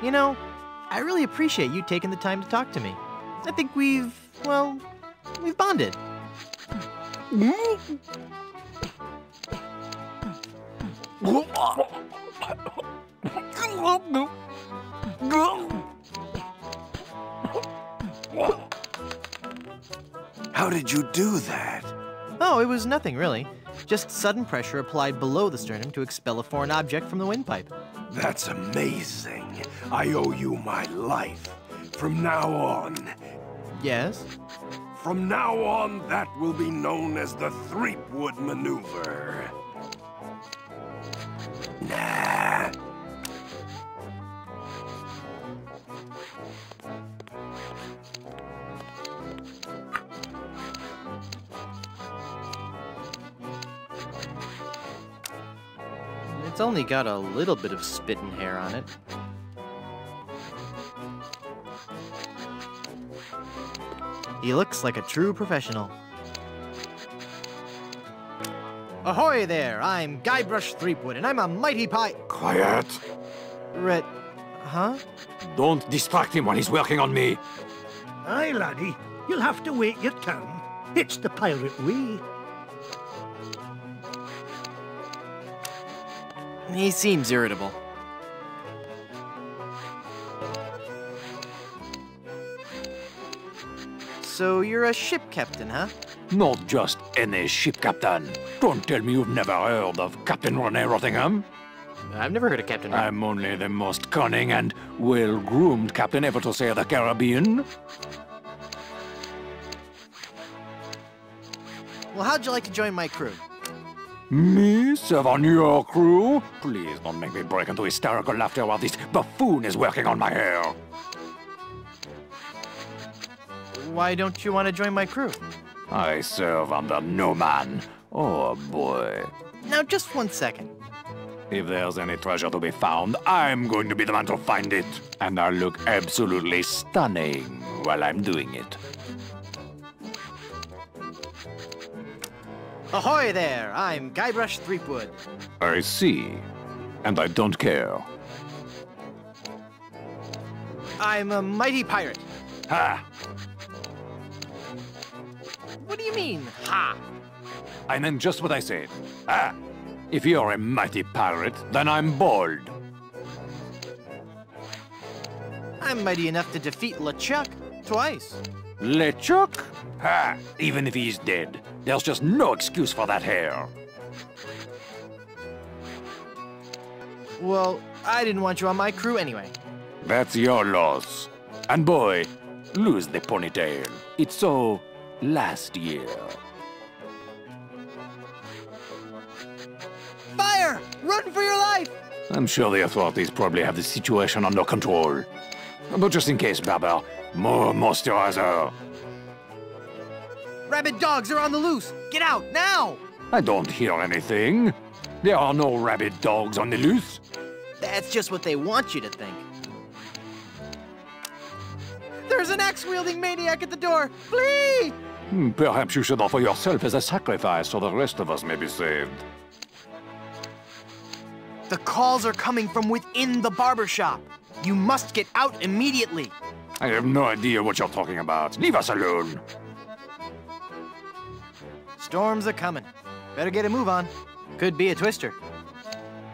You know, I really appreciate you taking the time to talk to me. I think we've bonded. How did you do that? Oh, it was nothing, really. Just sudden pressure applied below the sternum to expel a foreign object from the windpipe. That's amazing. I owe you my life. From now on. Yes? From now on, that will be known as the Threepwood Maneuver. Nah. It's only got a little bit of spit and hair on it. He looks like a true professional. Ahoy there! I'm Guybrush Threepwood, and I'm a mighty Quiet. Huh? Don't distract him while he's working on me. Aye, laddie. You'll have to wait your turn. It's the pirate way. He seems irritable. So you're a ship captain, huh? Not just any ship captain. Don't tell me you've never heard of Captain Rene Rottingham. I've never heard of Captain Rene. I'm only the most cunning and well-groomed captain ever to sail the Caribbean. Well, how'd you like to join my crew? Me serve on your crew? Please don't make me break into hysterical laughter while this buffoon is working on my hair. Why don't you want to join my crew? I serve under no man. Oh, boy. Now, just 1 second. If there's any treasure to be found, I'm going to be the man to find it. And I'll look absolutely stunning while I'm doing it. Ahoy there! I'm Guybrush Threepwood. I see. And I don't care. I'm a mighty pirate. Ha! What do you mean, ha? I meant just what I said. Ah! If you're a mighty pirate, then I'm bold. I'm mighty enough to defeat LeChuck twice. LeChuck? Ha! Even if he's dead, there's just no excuse for that hair. Well, I didn't want you on my crew anyway. That's your loss. And boy, lose the ponytail. It's so last year. Fire! Run for your life! I'm sure the authorities probably have the situation under control. But just in case, Barber, More moisturizer. Rabid dogs are on the loose! Get out, now! I don't hear anything. There are no rabid dogs on the loose. That's just what they want you to think. There's an axe-wielding maniac at the door! Flee! Perhaps you should offer yourself as a sacrifice so the rest of us may be saved. The calls are coming from within the barber shop. You must get out immediately. I have no idea what you're talking about. Leave us alone. Storms are coming. Better get a move on. Could be a twister.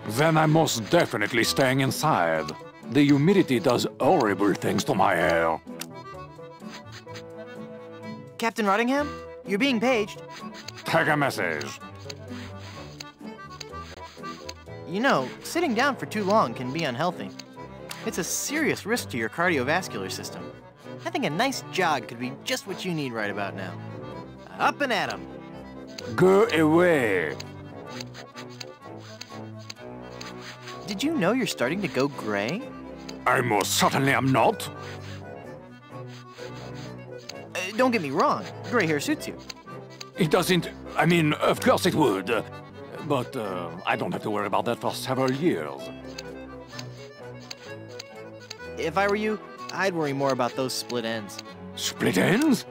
Then I'm most definitely staying inside. The humidity does horrible things to my hair. Captain Rottingham, you're being paged. Take a message. You know, sitting down for too long can be unhealthy. It's a serious risk to your cardiovascular system. I think a nice jog could be just what you need right about now. Up and at 'em. Go away. Did you know you're starting to go gray? I most certainly am not. Don't get me wrong, gray hair suits you. It doesn't... I mean, of course it would. But I don't have to worry about that for several years. If I were you, I'd worry more about those split ends. Split ends?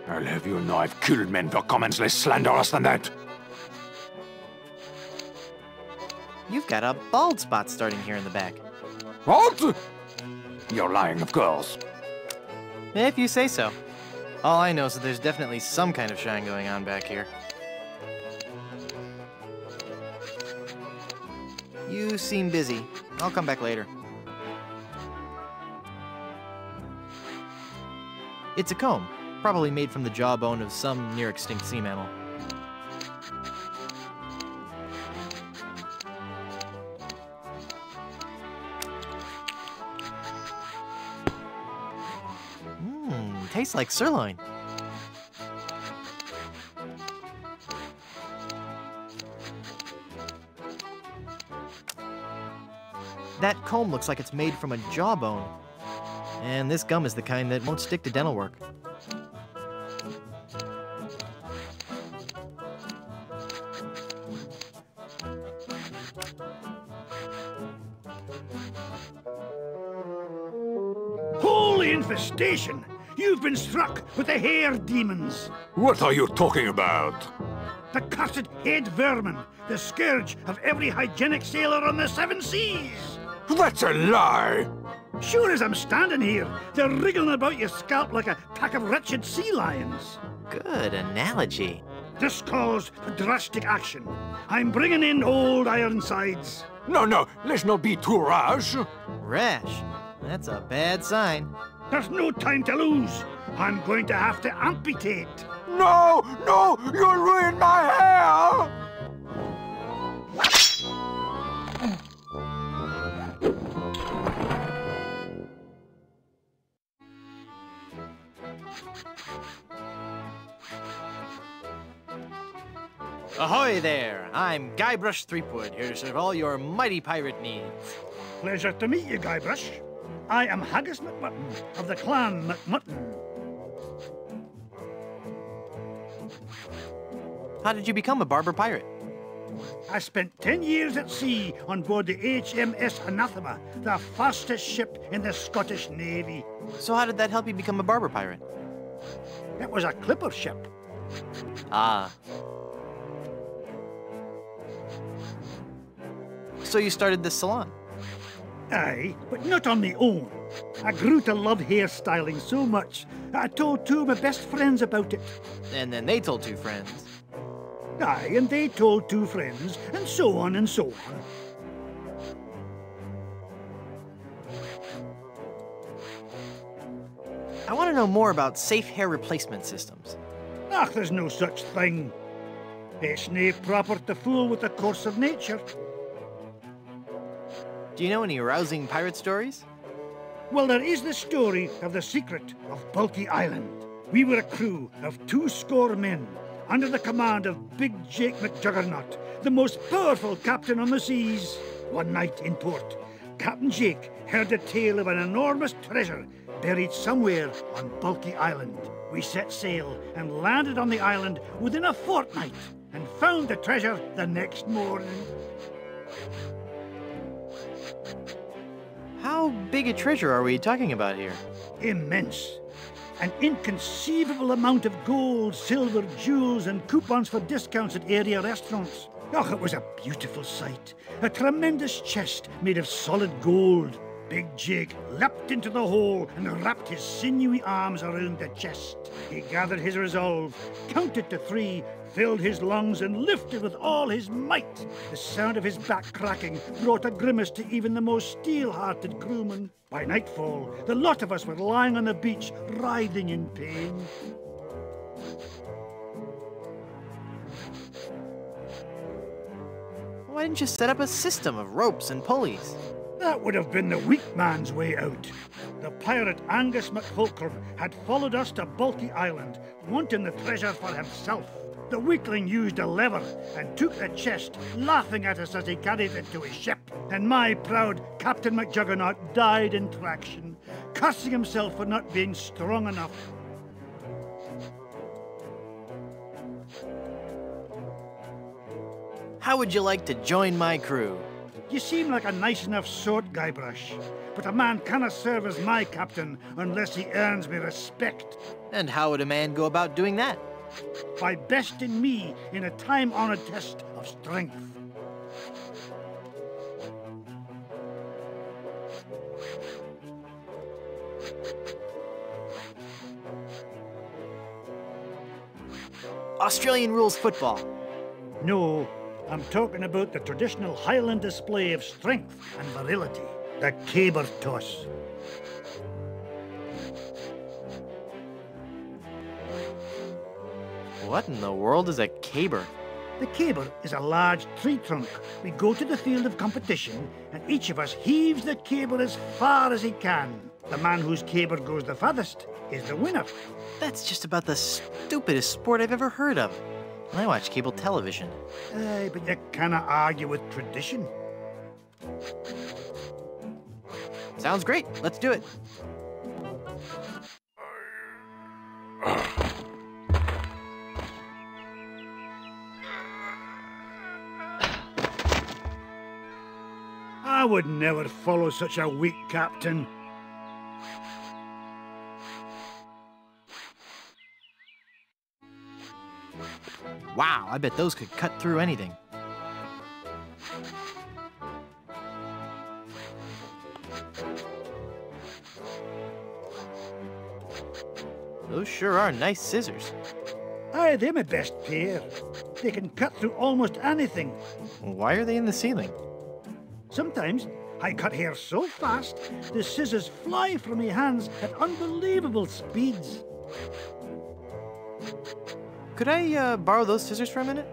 I'll have you know I've killed men for comments less slanderous than that. You've got a bald spot starting here in the back. What? You're lying, of course. If you say so. All I know is that there's definitely some kind of shine going on back here. You seem busy. I'll come back later. It's a comb, probably made from the jawbone of some near-extinct sea mammal. Tastes like sirloin. That comb looks like it's made from a jawbone. And this gum is the kind that won't stick to dental work. Holy infestation! You've been struck with the hair demons. What are you talking about? The cursed head vermin, the scourge of every hygienic sailor on the 7 seas. That's a lie! Sure as I'm standing here, they're wriggling about your scalp like a pack of wretched sea lions. Good analogy. This calls for drastic action. I'm bringing in old Ironsides. No, let's not be too rash. Rash? That's a bad sign. There's no time to lose. I'm going to have to amputate. No! You'll ruin my hair! Ahoy there! I'm Guybrush Threepwood, here to serve all your mighty pirate needs. Pleasure to meet you, Guybrush. I am Haggis McMutton of the clan McMutton. How did you become a barber pirate? I spent 10 years at sea on board the HMS Anathema, the fastest ship in the Scottish Navy. So how did that help you become a barber pirate? It was a clipper ship. Ah. So you started this salon? Aye, but not on my own. I grew to love hairstyling so much that I told 2 of my best friends about it. And then they told 2 friends. Aye, and they told 2 friends, and so on and so on. I want to know more about safe hair replacement systems. Ach, there's no such thing. It's nae proper to fool with the course of nature. Do you know any rousing pirate stories? Well, there is the story of the secret of Bulky Island. We were a crew of 200 men, under the command of Big Jake McJuggernaut, the most powerful captain on the seas. One night in port, Captain Jake heard the tale of an enormous treasure buried somewhere on Bulky Island. We set sail and landed on the island within a fortnight and found the treasure the next morning. How big a treasure are we talking about here? Immense. An inconceivable amount of gold, silver, jewels, and coupons for discounts at area restaurants. Oh, it was a beautiful sight. A tremendous chest made of solid gold. Big Jake leapt into the hole and wrapped his sinewy arms around the chest. He gathered his resolve, counted to 3, filled his lungs, and lifted with all his might. The sound of his back cracking brought a grimace to even the most steel-hearted crewman. By nightfall, the lot of us were lying on the beach, writhing in pain. Why didn't you set up a system of ropes and pulleys? That would have been the weak man's way out. The pirate Angus MacFulcrum had followed us to Bulky Island, wanting the treasure for himself. The weakling used a lever and took the chest, laughing at us as he carried it to his ship. And my proud Captain McJuggernaut died in traction, cursing himself for not being strong enough. How would you like to join my crew? You seem like a nice enough sort, Guybrush, but a man cannot serve as my captain unless he earns me respect. And how would a man go about doing that? By besting me in a time-honored test of strength. Australian rules football. No, I'm talking about the traditional Highland display of strength and virility, the caber toss. What in the world is a caber? The caber is a large tree trunk. We go to the field of competition, and each of us heaves the caber as far as he can. The man whose caber goes the farthest is the winner. That's just about the stupidest sport I've ever heard of. And I watch cable television. Aye, but you cannot argue with tradition. Sounds great. Let's do it. I would never follow such a weak captain. Wow, I bet those could cut through anything. Those sure are nice scissors. Aye, they're my best pair. They can cut through almost anything. Why are they in the ceiling? Sometimes I cut hair so fast, the scissors fly from my hands at unbelievable speeds. Could I borrow those scissors for a minute?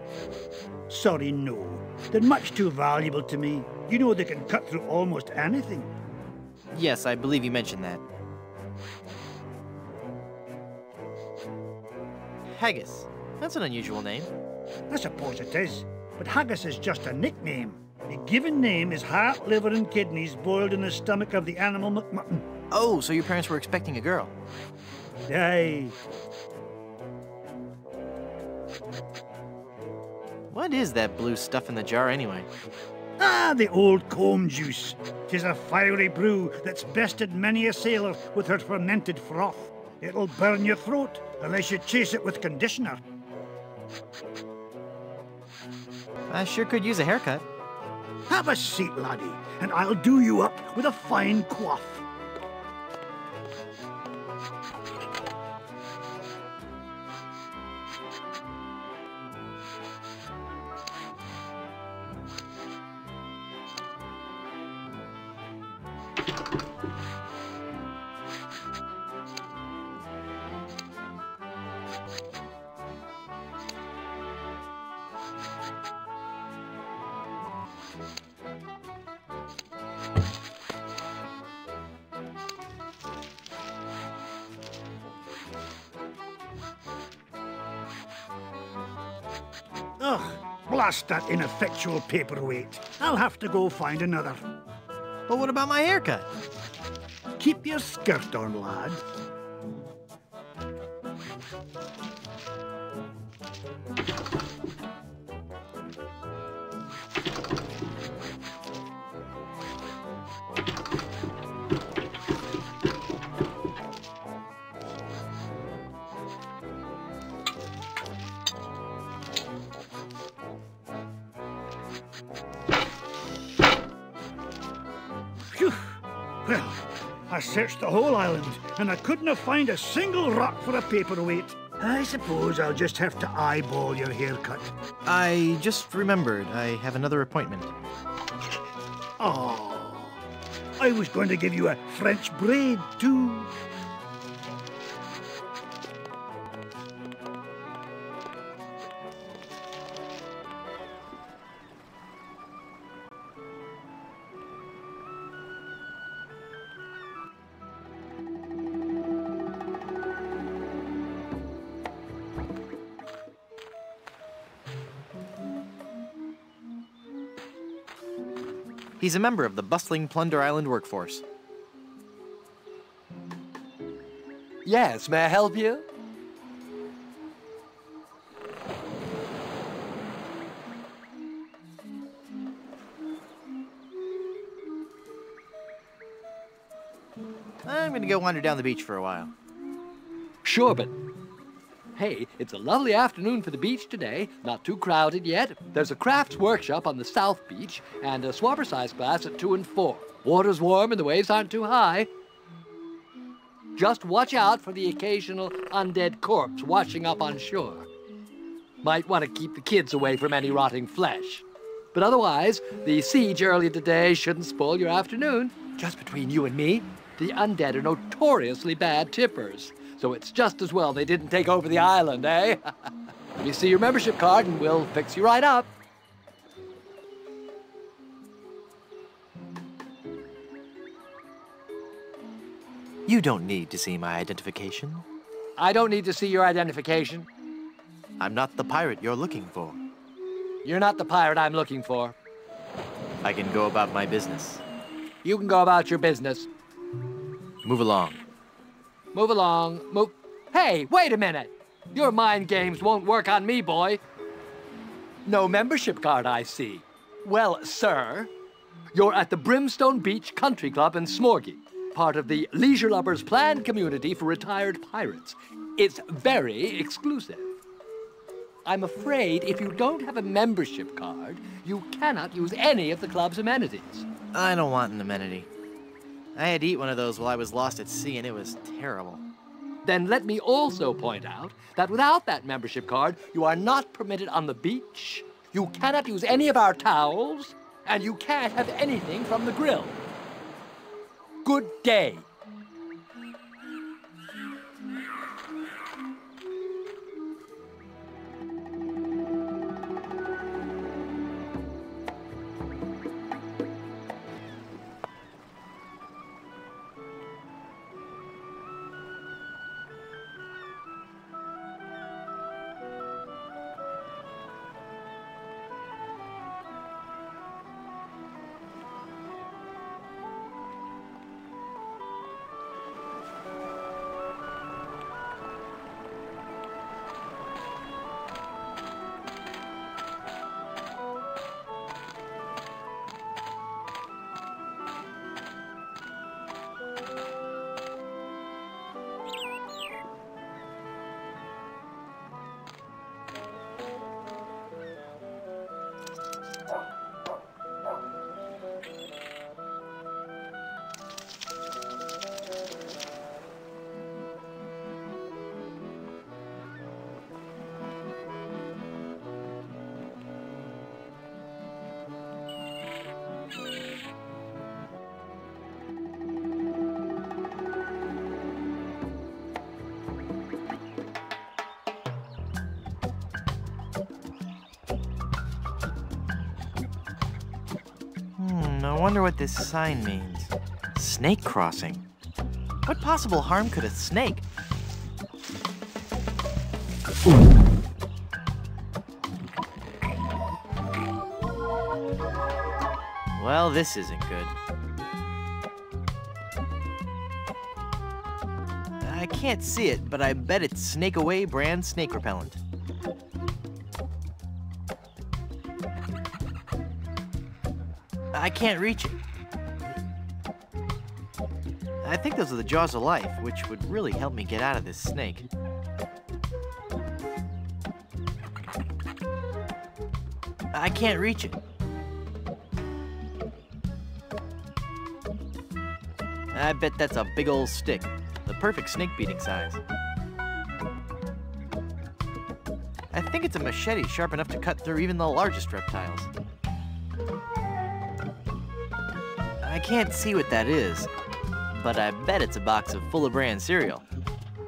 Sorry, no. They're much too valuable to me. You know they can cut through almost anything. Yes, I believe you mentioned that. Haggis. That's an unusual name. I suppose it is, but haggis is just a nickname. The given name is heart, liver, and kidneys boiled in the stomach of the animal McMutton. Oh, so your parents were expecting a girl. Aye. What is that blue stuff in the jar anyway? Ah, the old comb juice. 'Tis a fiery brew that's bested many a sailor with her fermented froth. It'll burn your throat unless you chase it with conditioner. I sure could use a haircut. Have a seat, laddie, and I'll do you up with a fine coif. Ugh, blast that ineffectual paperweight. I'll have to go find another. But what about my haircut? Keep your skirt on, lad. Phew. Well, I searched the whole island, and I couldn't find a single rock for a paperweight. I suppose I'll just have to eyeball your haircut. I just remembered I have another appointment. Oh, I was going to give you a French braid, too. He's a member of the bustling Plunder Island workforce. Yes, may I help you? I'm gonna go wander down the beach for a while. Sure, but hey, it's a lovely afternoon for the beach today. Not too crowded yet. There's a crafts workshop on the South Beach and a swabber size class at 2 and 4. Water's warm and the waves aren't too high. Just watch out for the occasional undead corpse washing up on shore. Might want to keep the kids away from any rotting flesh. But otherwise, the siege earlier today shouldn't spoil your afternoon. Just between you and me, the undead are notoriously bad tippers. So it's just as well they didn't take over the island, eh? Let me see your membership card and we'll fix you right up. You don't need to see my identification. I don't need to see your identification. I'm not the pirate you're looking for. You're not the pirate I'm looking for. I can go about my business. You can go about your business. Move along. Move along. Move. Hey, wait a minute. Your mind games won't work on me, boy. No membership card, I see. Well, sir, you're at the Brimstone Beach Country Club in Smorgy, part of the Leisure Lovers planned community for retired pirates. It's very exclusive. I'm afraid if you don't have a membership card, you cannot use any of the club's amenities. I don't want an amenity. I had to eat one of those while I was lost at sea, and it was terrible. Then let me also point out that without that membership card, you are not permitted on the beach, you cannot use any of our towels, and you can't have anything from the grill. Good day. I wonder what this sign means. Snake crossing. What possible harm could a snake? Well, this isn't good. can't see it, but I bet it's Snake Away brand snake repellent. I can't reach it. I think those are the Jaws of Life, which would really help me get out of this snake. I can't reach it. I bet that's a big old stick, the perfect snake beating size. I think it's a machete sharp enough to cut through even the largest reptiles. I can't see what that is, but I bet it's a box of Full of Brand cereal.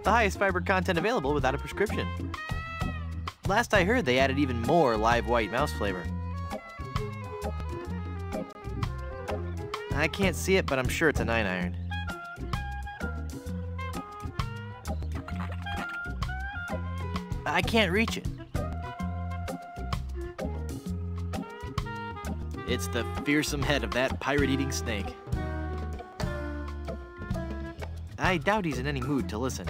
The highest fiber content available without a prescription. Last I heard, they added even more live white mouse flavor. I can't see it, but I'm sure it's a 9-iron. I can't reach it. It's the fearsome head of that pirate-eating snake. I doubt he's in any mood to listen.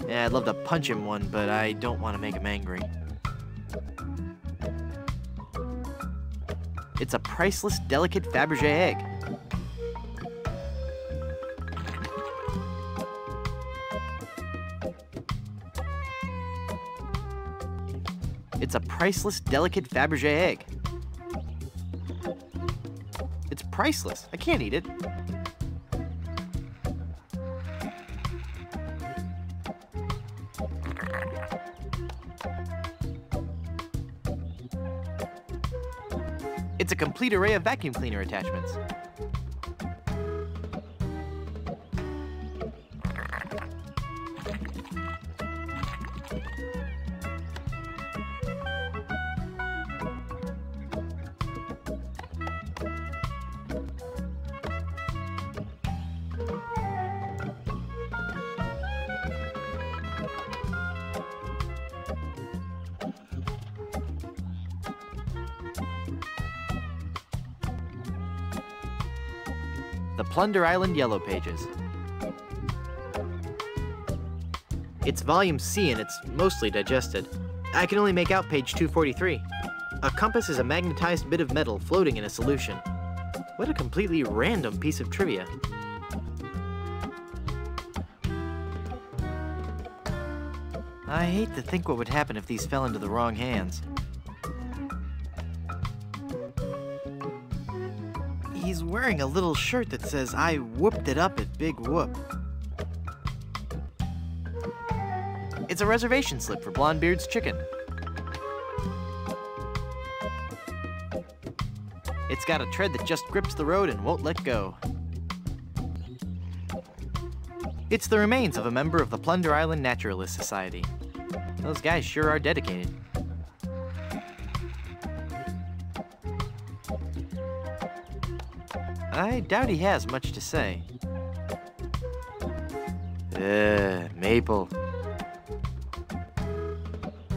Yeah, I'd love to punch him one, but I don't want to make him angry. It's a priceless, delicate Fabergé egg. It's a priceless, delicate Fabergé egg. It's priceless. I can't eat it. It's a complete array of vacuum cleaner attachments. The Plunder Island Yellow Pages. It's volume C and it's mostly digested. I can only make out page 243. A compass is a magnetized bit of metal floating in a solution. What a completely random piece of trivia. I hate to think what would happen if these fell into the wrong hands. He's wearing a little shirt that says, "I whooped it up at Big Whoop." It's a reservation slip for Blondebeard's Chicken. It's got a tread that just grips the road and won't let go. It's the remains of a member of the Plunder Island Naturalist Society. Those guys sure are dedicated. I doubt he has much to say. Maple.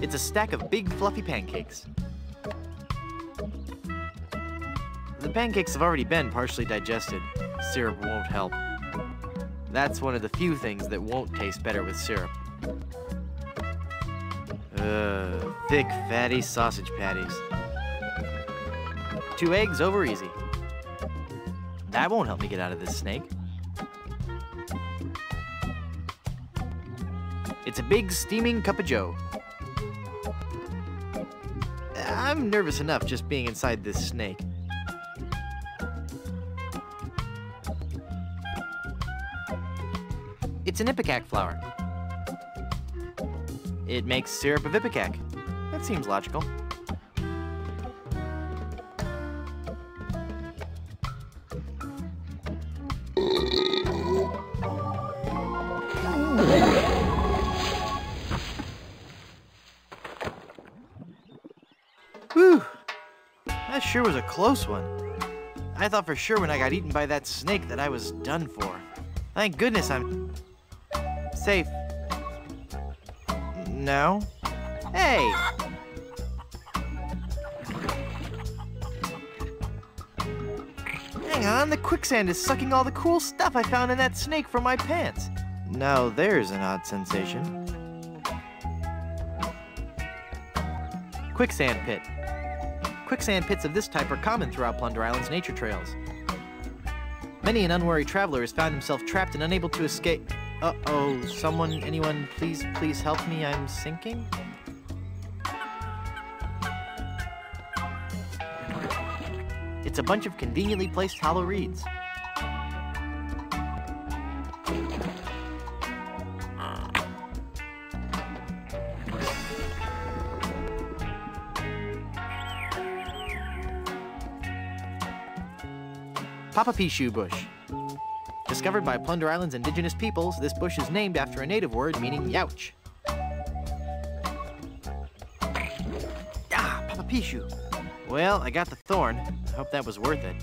It's a stack of big fluffy pancakes. The pancakes have already been partially digested. Syrup won't help. That's one of the few things that won't taste better with syrup. Thick, fatty sausage patties. 2 eggs over easy. That won't help me get out of this snake. It's a big, steaming cup of joe. I'm nervous enough just being inside this snake. It's an ipecac flower. It makes syrup of ipecac. That seems logical. Whew! That sure was a close one. I thought for sure when I got eaten by that snake that I was done for. Thank goodness I'm safe. No? Hey! Hang on, the quicksand is sucking all the cool stuff I found in that snake from my pants. Now there's an odd sensation. Quicksand pit. Quicksand pits of this type are common throughout Plunder Island's nature trails. Many an unwary traveler has found himself trapped and unable to escape. Uh-oh, anyone, please help me, I'm sinking? It's a bunch of conveniently placed hollow reeds. Papa Pishu bush. Discovered by Plunder Island's indigenous peoples, this bush is named after a native word meaning youch. Ah, Papa Pishu. Well, I got the thorn. I hope that was worth it.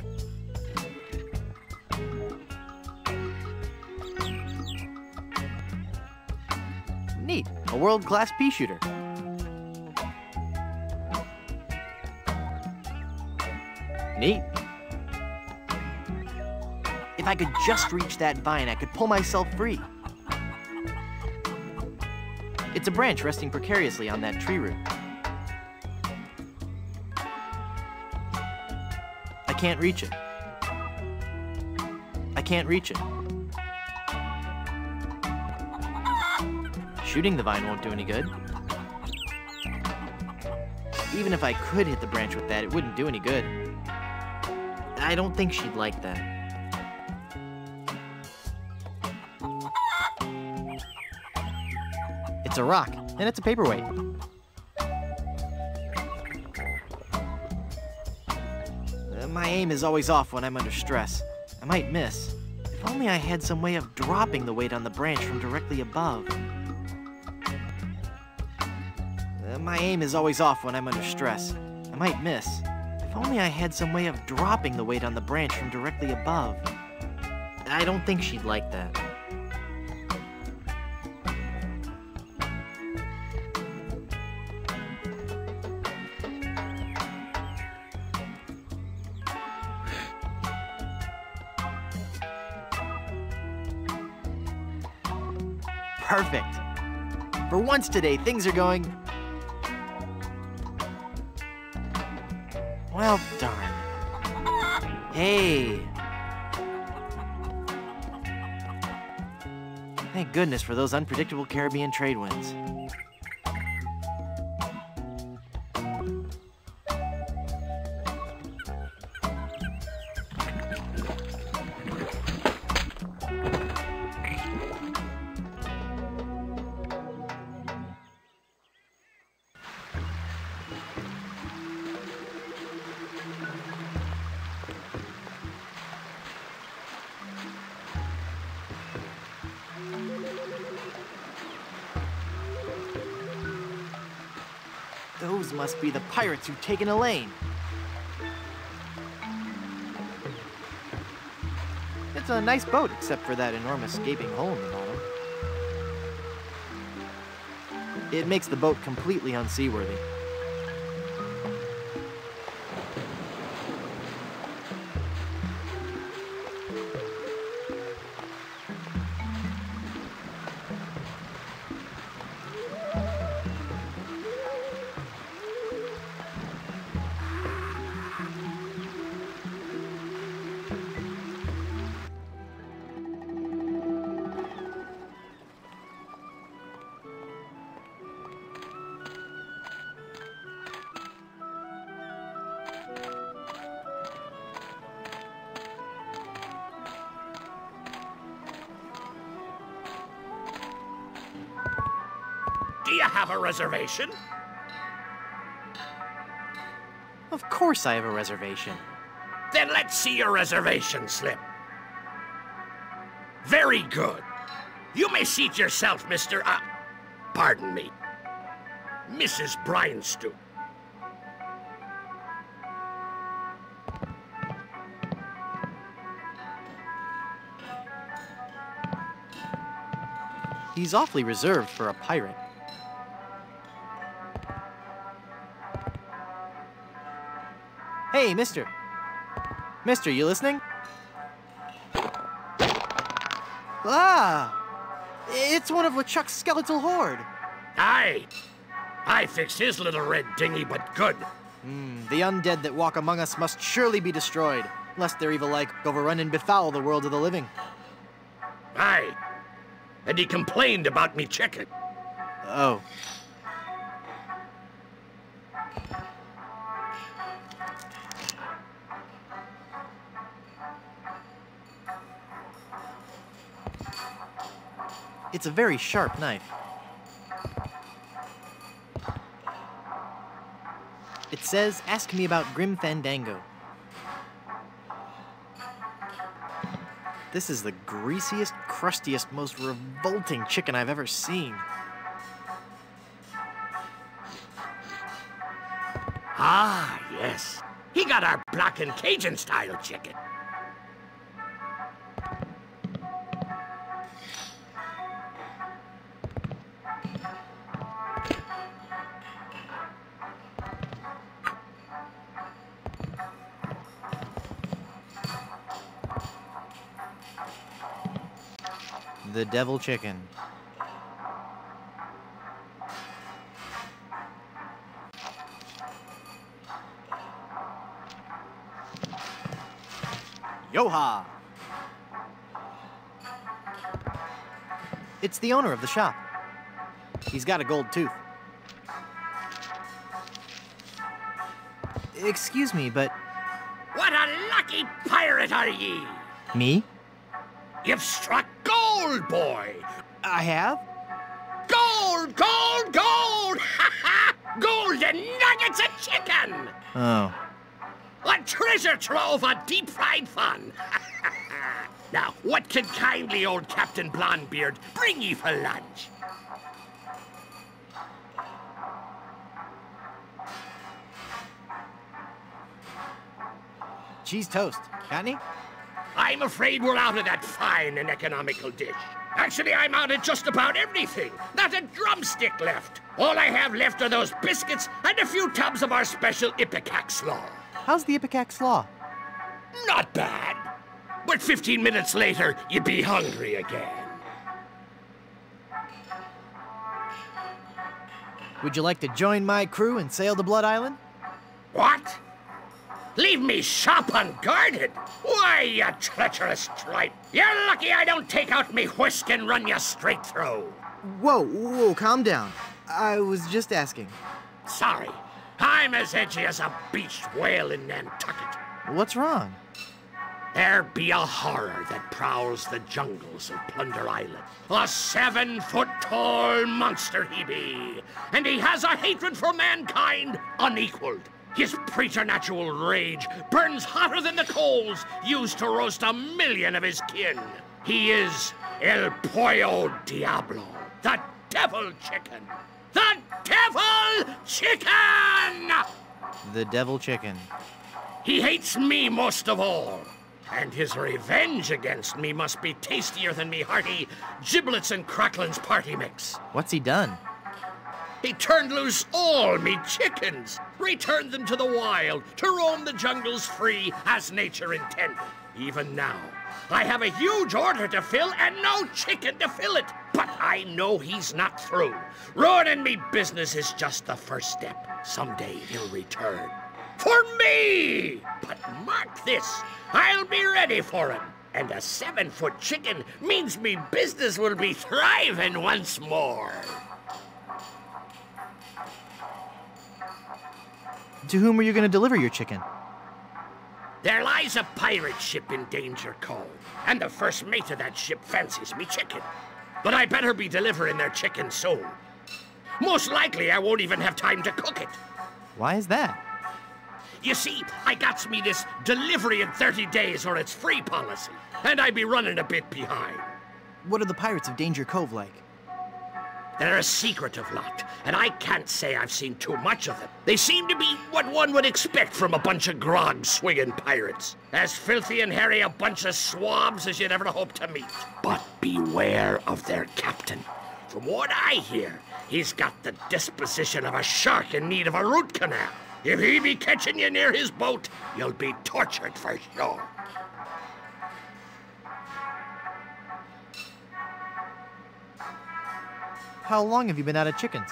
Neat, a world-class pea shooter. Neat. If I could just reach that vine, I could pull myself free. It's a branch resting precariously on that tree root. I can't reach it. I can't reach it. Shooting the vine won't do any good. Even if I could hit the branch with that, it wouldn't do any good. I don't think she'd like that. It's a rock, and it's a paperweight. My aim is always off when I'm under stress. I might miss. If only I had some way of dropping the weight on the branch from directly above. My aim is always off when I'm under stress. I might miss. If only I had some way of dropping the weight on the branch from directly above. I don't think she'd like that. Perfect. For once today, things are going... Well, darn. Hey. Thank goodness for those unpredictable Caribbean trade winds. Those must be the pirates who've taken Elaine. It's a nice boat, except for that enormous gaping hole in the bottom. It makes the boat completely unseaworthy. Do you have a reservation? Of course I have a reservation. Then let's see your reservation slip. Very good. You may seat yourself, Mr. Pardon me. Mrs. Bryanstew. He's awfully reserved for a pirate. Hey, mister. Mister, you listening? Ah! It's one of LeChuck's skeletal horde. Aye. I fixed his little red dinghy, but good. The undead that walk among us must surely be destroyed, lest their evil like overrun and befoul the world of the living. Aye. And he complained about me chicken. Oh. It's a very sharp knife. It says, ask me about Grim Fandango. This is the greasiest, crustiest, most revolting chicken I've ever seen. Ah, yes. He got our black and Cajun style chicken. The devil chicken. Yo-ha! It's the owner of the shop. He's got a gold tooth. Excuse me, but... What a lucky pirate are ye! Me? You've struck gold, boy! I have? Gold, gold, gold! Ha ha! Golden nuggets of chicken! Oh. A treasure trove of deep-fried fun! Now, what can kindly old Captain Blondebeard bring ye for lunch? Cheese toast. Got any? I'm afraid we're out of that fine and economical dish. Actually, I'm out of just about everything. Not a drumstick left. All I have left are those biscuits and a few tubs of our special Ipecac slaw. How's the Ipecac slaw? Not bad. But 15 minutes later, you'd be hungry again. Would you like to join my crew and sail to Blood Island? What? Leave me shop unguarded? Why, you treacherous tripe! You're lucky I don't take out me whisk and run you straight through. Whoa, calm down. I was just asking. Sorry. I'm as edgy as a beached whale in Nantucket. What's wrong? There be a horror that prowls the jungles of Plunder Island. A 7-foot-tall monster he be, and he has a hatred for mankind unequaled. His preternatural rage burns hotter than the coals used to roast 1,000,000 of his kin. He is El Pollo Diablo, the devil chicken. The devil chicken! The devil chicken. He hates me most of all. And his revenge against me must be tastier than me hearty giblets and cracklins party mix. What's he done? He turned loose all me chickens, returned them to the wild, to roam the jungles free as nature intended. Even now, I have a huge order to fill and no chicken to fill it. But I know he's not through. Ruining me business is just the first step. Someday he'll return. For me! But mark this, I'll be ready for him. And a 7-foot chicken means me business will be thriving once more. To whom are you going to deliver your chicken? There lies a pirate ship in Danger Cove, and the first mate of that ship fancies me chicken. But I better be delivering their chicken soon. Most likely I won't even have time to cook it. Why is that? You see, I got me this delivery in 30 days or it's free policy, and I be running a bit behind. What are the pirates of Danger Cove like? They're a secretive lot, and I can't say I've seen too much of them. They seem to be what one would expect from a bunch of grog-swinging pirates. As filthy and hairy a bunch of swabs as you'd ever hope to meet. But beware of their captain. From what I hear, he's got the disposition of a shark in need of a root canal. If he be catching you near his boat, you'll be tortured for sure. How long have you been out of chickens?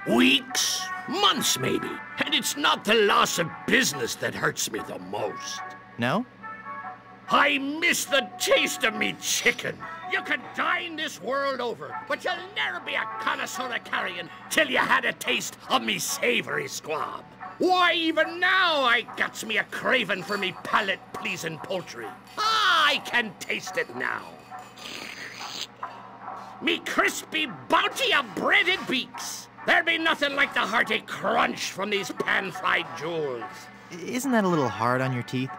Weeks, months maybe. And it's not the loss of business that hurts me the most. No? I miss the taste of me chicken. You could dine this world over, but you'll never be a connoisseur of carrion till you had a taste of me savory squab. Why, even now I gets me a craving for me palate-pleasing poultry. Ah, I can taste it now. Me crispy bounty of breaded beaks. There'd be nothing like the hearty crunch from these pan-fried jewels. Isn't that a little hard on your teeth?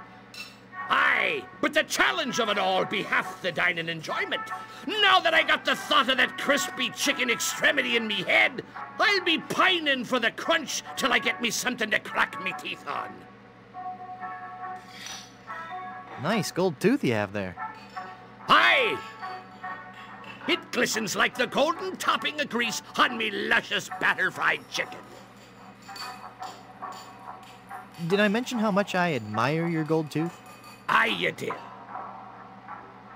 Aye, but the challenge of it all be half the dining enjoyment. Now that I got the thought of that crispy chicken extremity in me head, I'll be pining for the crunch till I get me something to crack me teeth on. Nice gold tooth you have there. Aye! It glistens like the golden topping of grease on me luscious batter-fried chicken. Did I mention how much I admire your gold tooth? Aye, you did.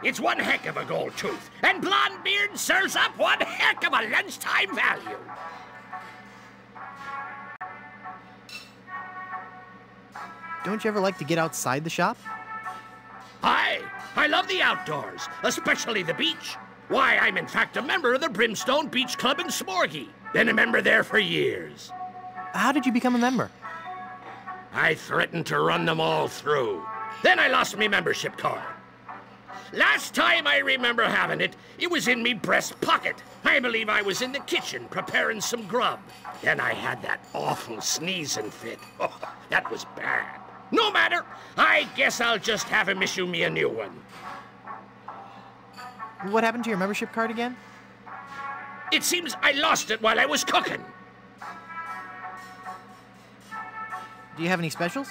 It's one heck of a gold tooth, and blonde beard serves up one heck of a lunchtime value. Don't you ever like to get outside the shop? Aye, I love the outdoors, especially the beach. Why, I'm in fact a member of the Brimstone Beach Club in Smorgy. Been a member there for years. How did you become a member? I threatened to run them all through. Then I lost me membership card. Last time I remember having it, it was in me breast pocket. I believe I was in the kitchen preparing some grub. Then I had that awful sneezing fit. Oh, that was bad. No matter, I guess I'll just have him issue me a new one. What happened to your membership card again? It seems I lost it while I was cooking. Do you have any specials?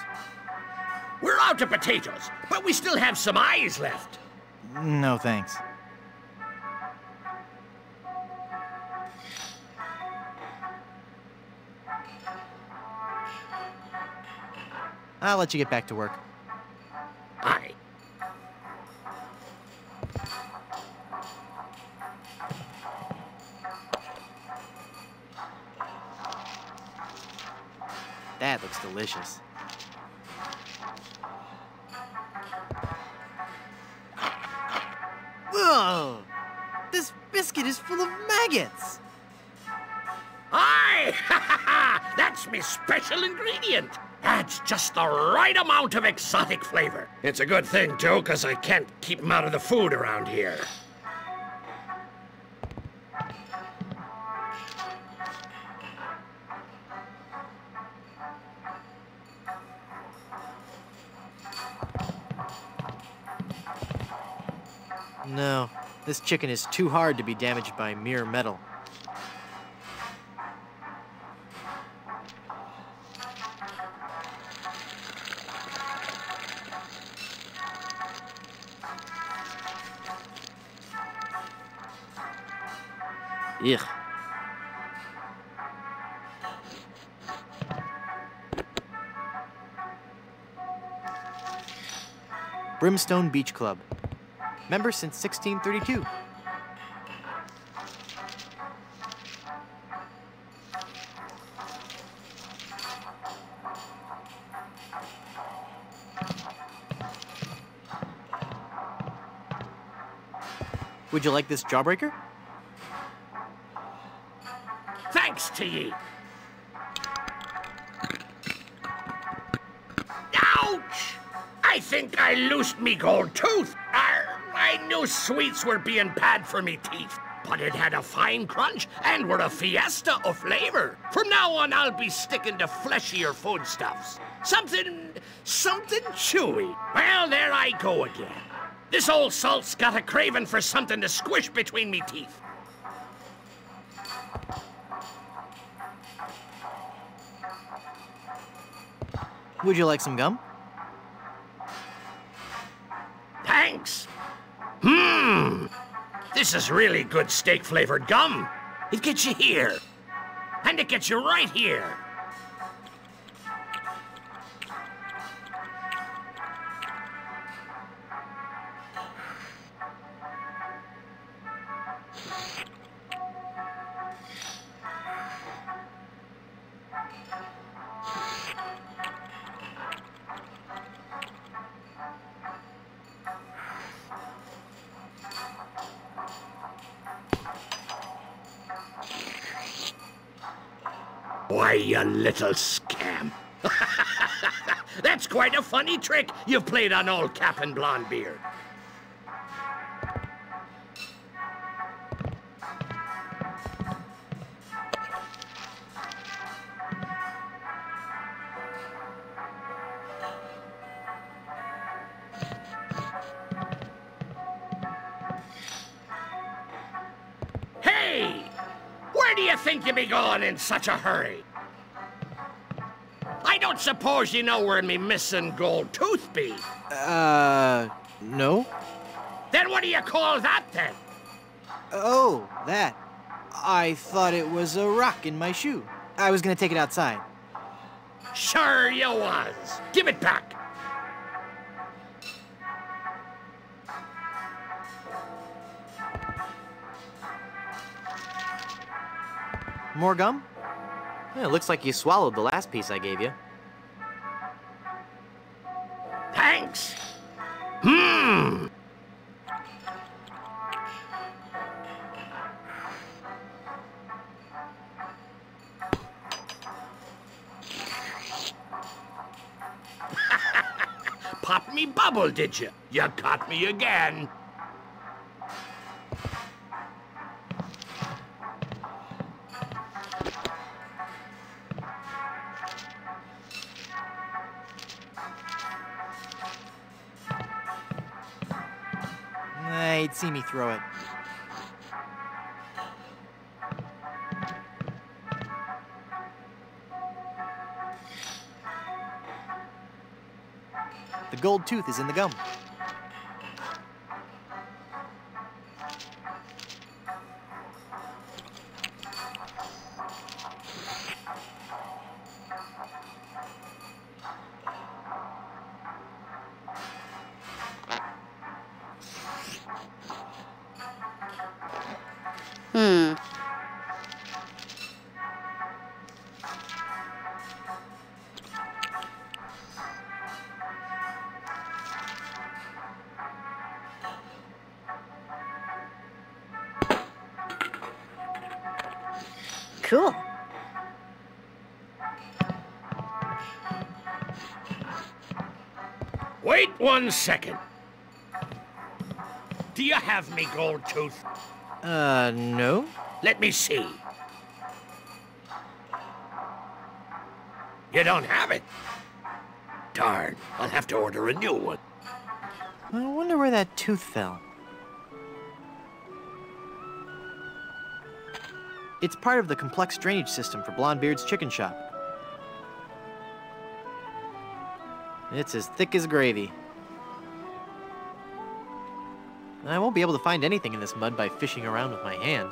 We're out of potatoes, but we still have some eyes left. No, thanks. I'll let you get back to work. Aye. That looks delicious. Whoa! This biscuit is full of maggots! Aye! Ha ha ha! That's me special ingredient. Adds just the right amount of exotic flavor. It's a good thing, too, because I can't keep them out of the food around here. No, this chicken is too hard to be damaged by mere metal. Ugh. Brimstone Beach Club. Member since 1632. Would you like this jawbreaker? Thanks to ye. Ouch! I think I loosed me gold tooth. I knew sweets were being bad for me teeth, but it had a fine crunch and were a fiesta of flavor. From now on, I'll be sticking to fleshier foodstuffs. Something chewy. Well, there I go again. This old salt's got a craving for something to squish between me teeth. Would you like some gum? Thanks. This is really good steak-flavored gum. It gets you here. And it gets you right here. Why, you little scamp. That's quite a funny trick you've played on old Cap'n Blondebeard. Hey! Where do you think you be going in such a hurry? I don't suppose you know where me missing gold tooth be? No? Then what do you call that, then? Oh, that. I thought it was a rock in my shoe. I was gonna take it outside. Sure you was. Give it back. More gum? Yeah, it looks like you swallowed the last piece I gave you. Thanks. Pop me bubble, did you? You caught me again. He'd see me throw it. The gold tooth is in the gum. Cool. Wait 1 second. Do you have me gold tooth? No. Let me see. You don't have it? Darn, I'll have to order a new one. I wonder where that tooth fell. It's part of the complex drainage system for Blondebeard's chicken shop. It's as thick as gravy. I won't be able to find anything in this mud by fishing around with my hand.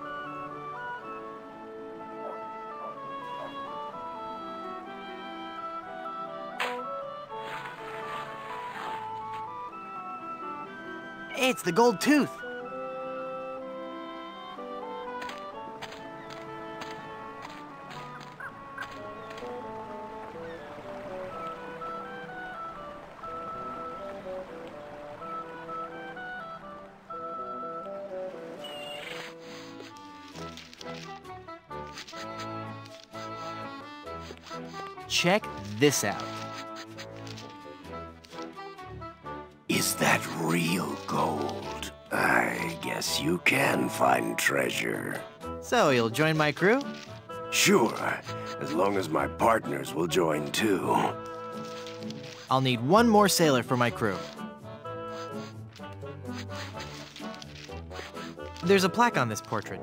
It's the gold tooth! Check this out. Is that real gold? I guess you can find treasure. So, you'll join my crew? Sure, as long as my partners will join too. I'll need one more sailor for my crew. There's a plaque on this portrait.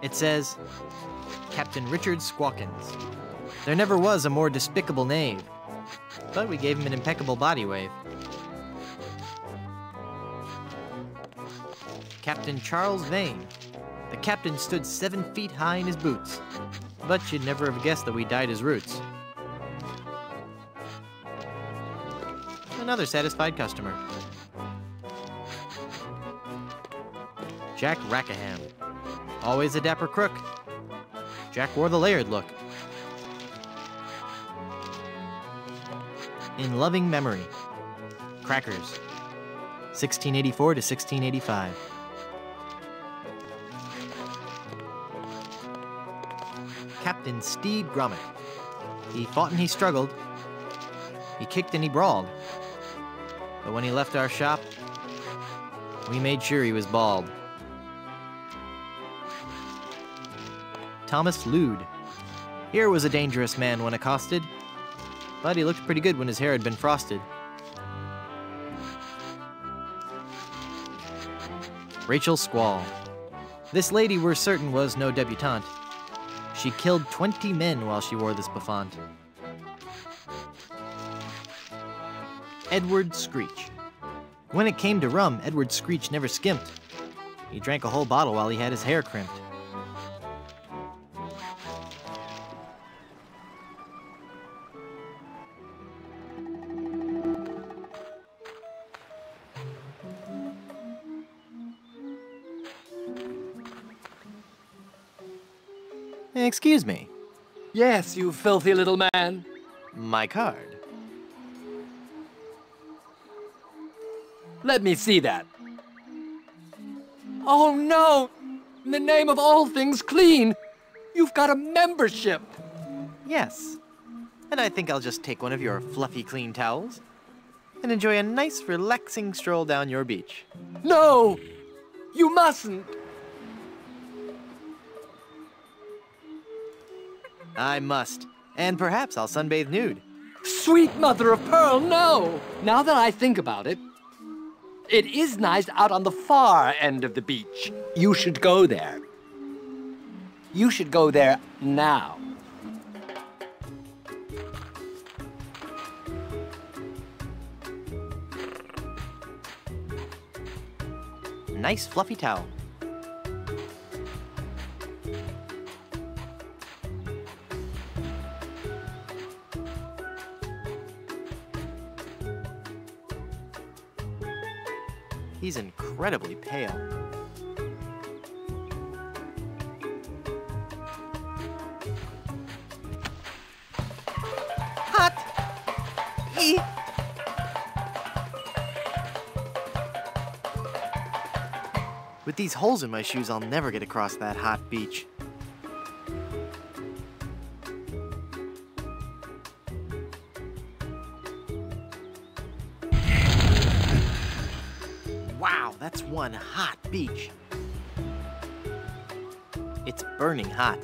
It says, Captain Richard Squawkins. There never was a more despicable knave, but we gave him an impeccable body wave. Captain Charles Vane. The captain stood 7 feet high in his boots, but you'd never have guessed that we dyed his roots. Another satisfied customer. Jack Rackham. Always a dapper crook. Jack wore the layered look. In loving memory. Crackers. 1684 to 1685. Captain Steed Grommet. He fought and he struggled. He kicked and he brawled. But when he left our shop, we made sure he was bald. Thomas Lude. Here was a dangerous man when accosted, but he looked pretty good when his hair had been frosted. Rachel Squall. This lady, we're certain, was no debutante. She killed 20 men while she wore this bouffant. Edward Screech. When it came to rum, Edward Screech never skimped. He drank a whole bottle while he had his hair crimped. Excuse me. Yes, you filthy little man. My card. Let me see that. Oh no! In the name of all things clean, you've got a membership. Yes. And I think I'll just take one of your fluffy clean towels and enjoy a nice relaxing stroll down your beach. No! You mustn't! I must. And perhaps I'll sunbathe nude. Sweet mother of pearl, no! Now that I think about it, it is nice out on the far end of the beach. You should go there. You should go there now. Nice fluffy towel. He's incredibly pale. Hot! Eee! With these holes in my shoes, I'll never get across that hot beach. Wow, that's one hot beach. It's burning hot.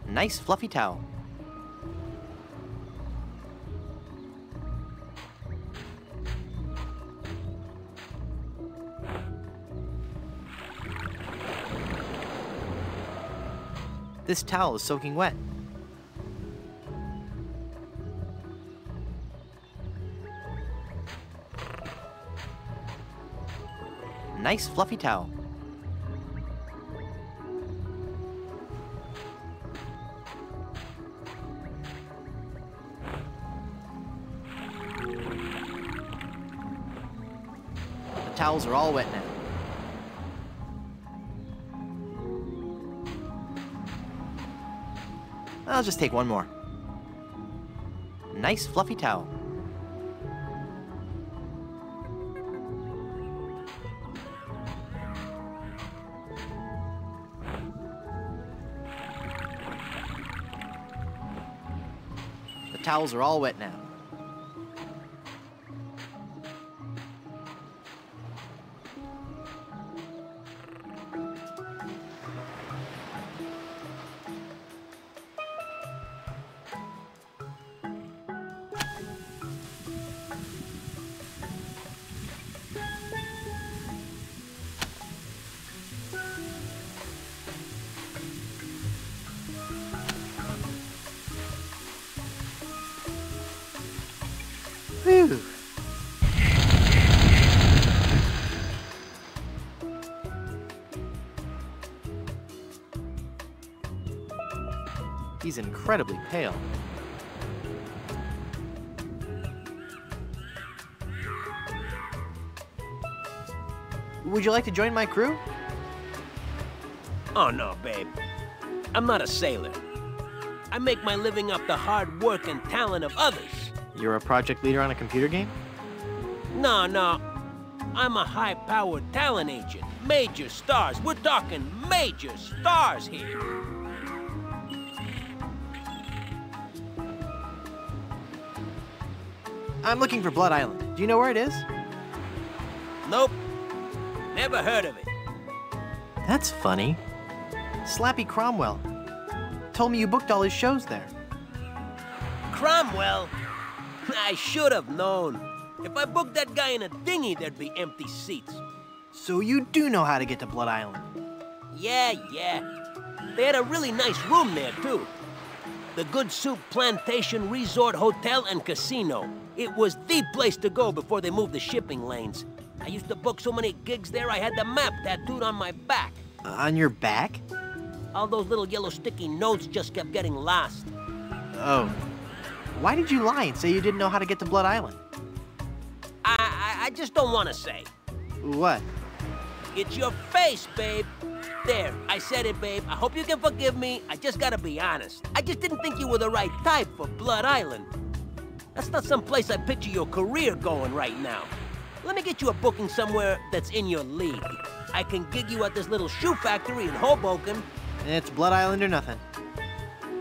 Nice fluffy towel. This towel is soaking wet. Nice fluffy towel. The towels are all wet now. I'll just take one more. Nice fluffy towel. The towels are all wet now. Whew. He's incredibly pale. Would you like to join my crew? Oh no, babe. I'm not a sailor. I make my living off the hard work and talent of others. You're a project leader on a computer game? No. I'm a high-powered talent agent. Major stars. We're talking major stars here. I'm looking for Blood Island. Do you know where it is? Nope. Never heard of it. That's funny. Slappy Cromwell told me you booked all his shows there. Cromwell? I should have known. If I booked that guy in a dinghy, there'd be empty seats. So you do know how to get to Blood Island? Yeah. They had a really nice room there, too. The Good Soup Plantation Resort Hotel and Casino. It was the place to go before they moved the shipping lanes. I used to book so many gigs there, I had the map tattooed on my back. On your back? All those little yellow sticky notes just kept getting lost. Oh. Why did you lie and say you didn't know how to get to Blood Island? I just don't want to say. What? It's your face, babe. There, I said it, babe. I hope you can forgive me. I just gotta be honest. I just didn't think you were the right type for Blood Island. That's not some place I picture your career going right now. Let me get you a booking somewhere that's in your league. I can gig you at this little shoe factory in Hoboken. It's Blood Island or nothing.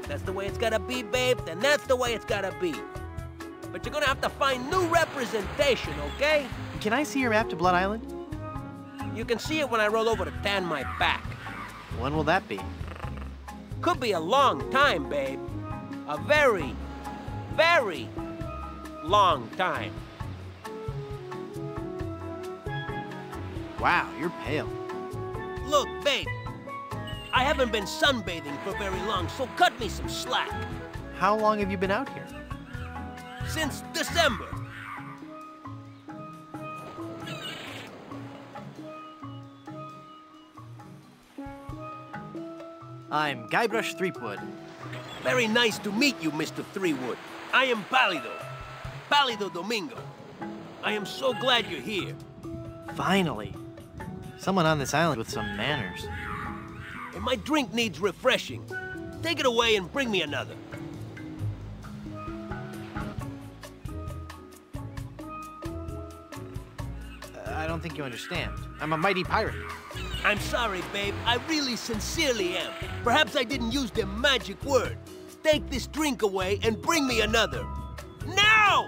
That's the way it's gotta be, babe. Then that's the way it's gotta be. But you're gonna have to find new representation, okay? Can I see your map to Blood Island? You can see it when I roll over to tan my back. When will that be? Could be a long time, babe. A very, very long time. Wow, you're pale. Look, babe. I haven't been sunbathing for very long, so cut me some slack. How long have you been out here? Since December. I'm Guybrush Threepwood. Very nice to meet you, Mr. Threepwood. I am Pálido Domingo. I am so glad you're here. Finally. Someone on this island with some manners. And my drink needs refreshing. Take it away and bring me another. I don't think you understand. I'm a mighty pirate. I'm sorry, babe. I really sincerely am. Perhaps I didn't use the magic word. Take this drink away and bring me another. Now!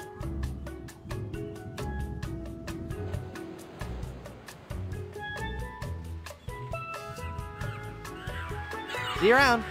See you around.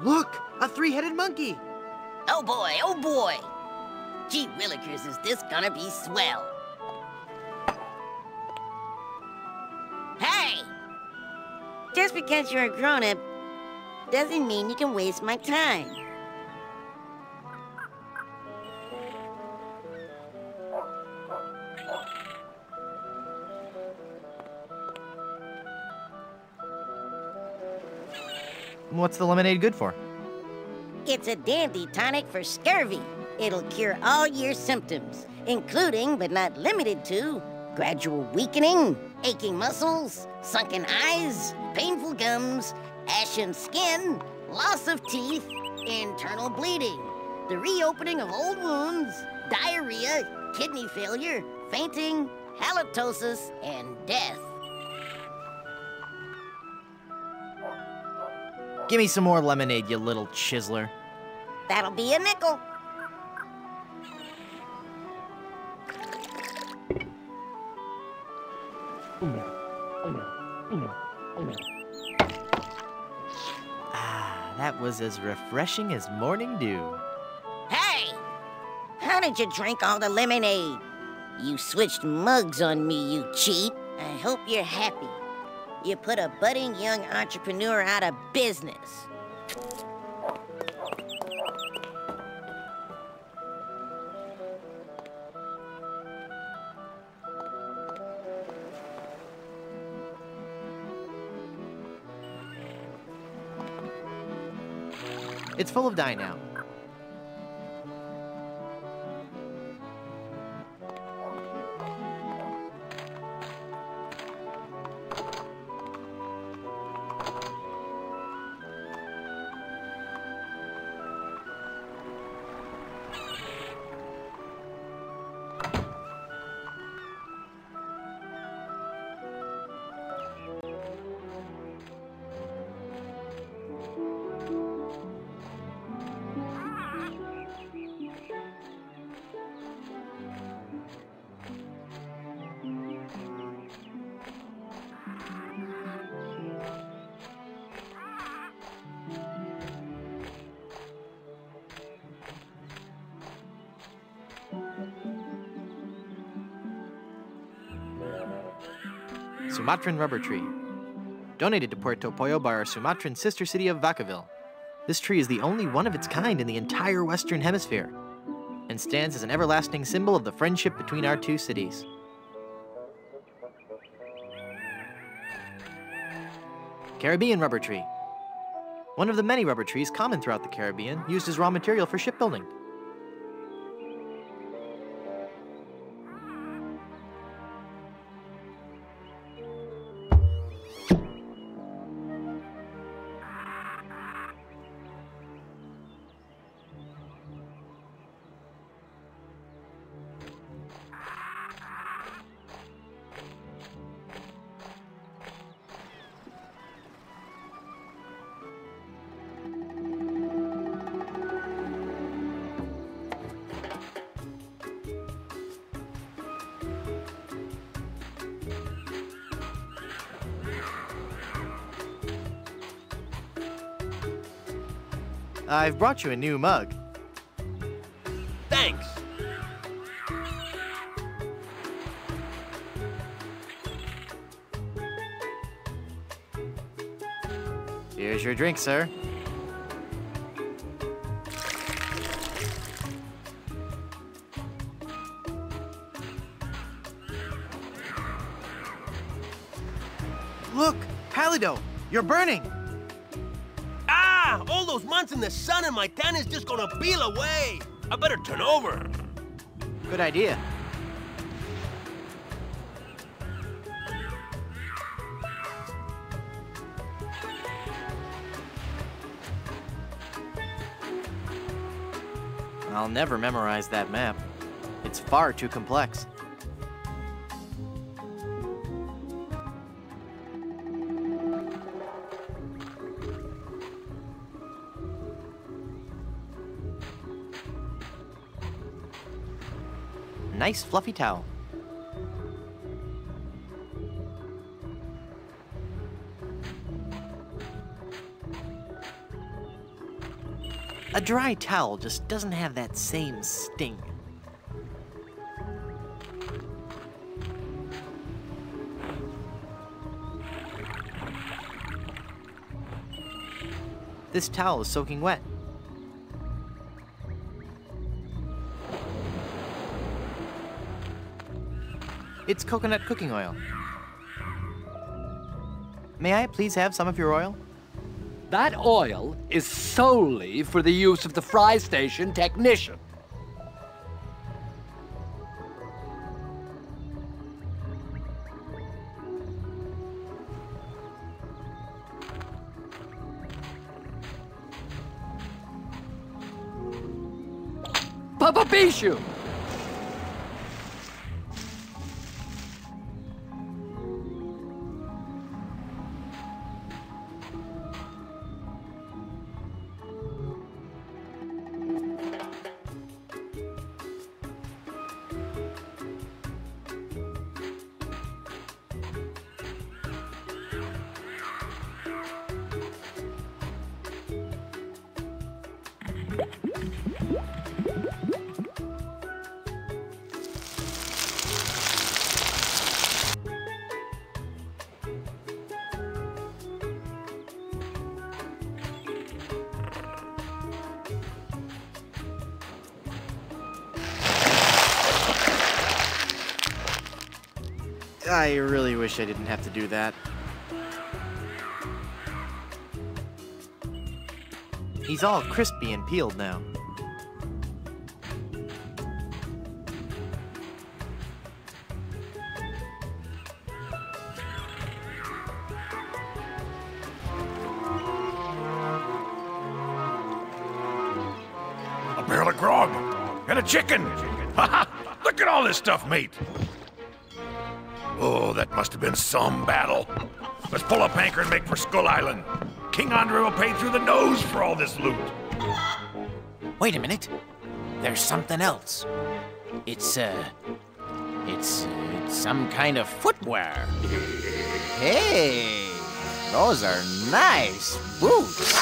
Look! A three-headed monkey! Oh boy, oh boy! Gee willikers, is this gonna be swell? Hey! Just because you're a grown-up doesn't mean you can waste my time. What's the lemonade good for? It's a dandy tonic for scurvy. It'll cure all your symptoms, including, but not limited to, gradual weakening, aching muscles, sunken eyes, painful gums, ashen skin, loss of teeth, internal bleeding, the reopening of old wounds, diarrhea, kidney failure, fainting, halitosis, and death. Give me some more lemonade, you little chiseler. That'll be a nickel. Ah, that was as refreshing as morning dew. Hey! How did you drink all the lemonade? You switched mugs on me, you cheat. I hope you're happy. You put a budding young entrepreneur out of business. It's full of dye now. Sumatran rubber tree. Donated to Puerto Pollo by our Sumatran sister city of Vacaville. This tree is the only one of its kind in the entire Western Hemisphere, and stands as an everlasting symbol of the friendship between our two cities. Caribbean rubber tree. One of the many rubber trees common throughout the Caribbean, used as raw material for shipbuilding. I've brought you a new mug. Thanks. Here's your drink, sir. Look, Palido, you're burning. All those months in the sun and my tan is just gonna peel away. I better turn over. Good idea. I'll never memorize that map. It's far too complex. Nice fluffy towel. A dry towel just doesn't have that same sting. This towel is soaking wet. It's coconut cooking oil. May I please have some of your oil? That oil is solely for the use of the fry station technician. Papa Bishu! I really wish I didn't have to do that. He's all crispy and peeled now. A barrel of grog and a chicken. Ha ha! Look at all this stuff, mate. Oh, that must have been some battle. Let's pull up anchor and make for Skull Island. King Andre will pay through the nose for all this loot. Wait a minute. There's something else. It's some kind of footwear. Hey, those are nice boots.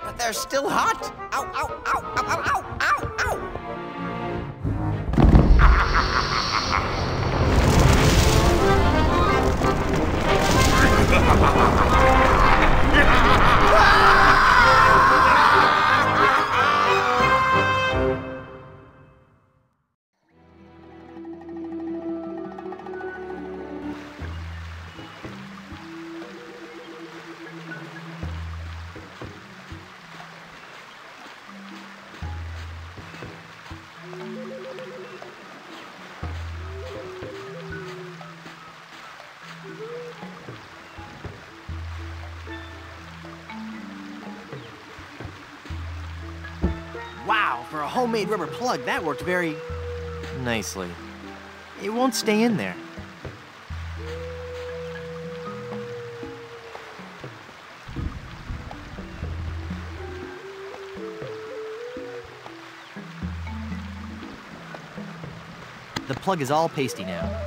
But they're still hot. Ow, ow, ow, ow, ow, ow, ow, ow. Wow, for a homemade rubber plug, that worked very nicely. It won't stay in there. The plug is all pasty now.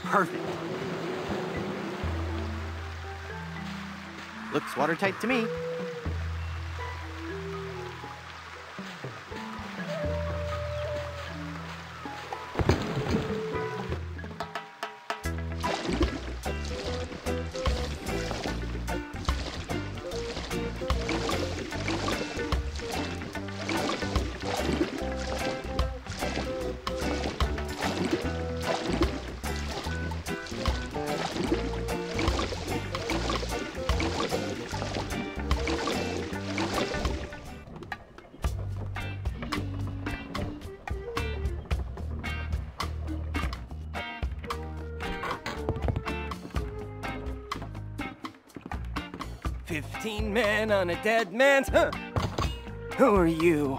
Perfect. Looks watertight to me. "15 men on a dead man's... Huh. Who are you?"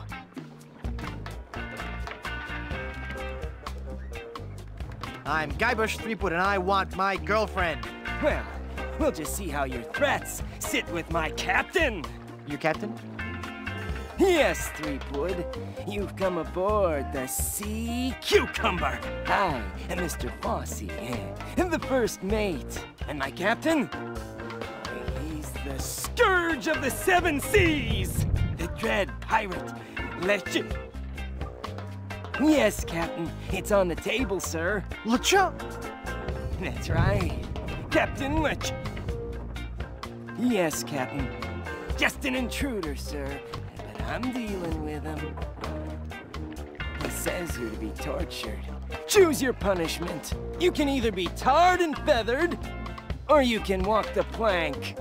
I'm Guybrush Threepwood and I want my girlfriend. Well, we'll just see how your threats sit with my captain. Your captain? Yes, Threepwood. You've come aboard the Sea Cucumber. I am Mr. Fossey, the first mate. And my captain? He's the scourge of the 7 seas. The dread pirate, Legend. Yes, Captain. It's on the table, sir. LeChuck! That's right. Captain Lech. Yes, Captain. Just an intruder, sir. But I'm dealing with him. He says you're to be tortured. Choose your punishment. You can either be tarred and feathered, or you can walk the plank.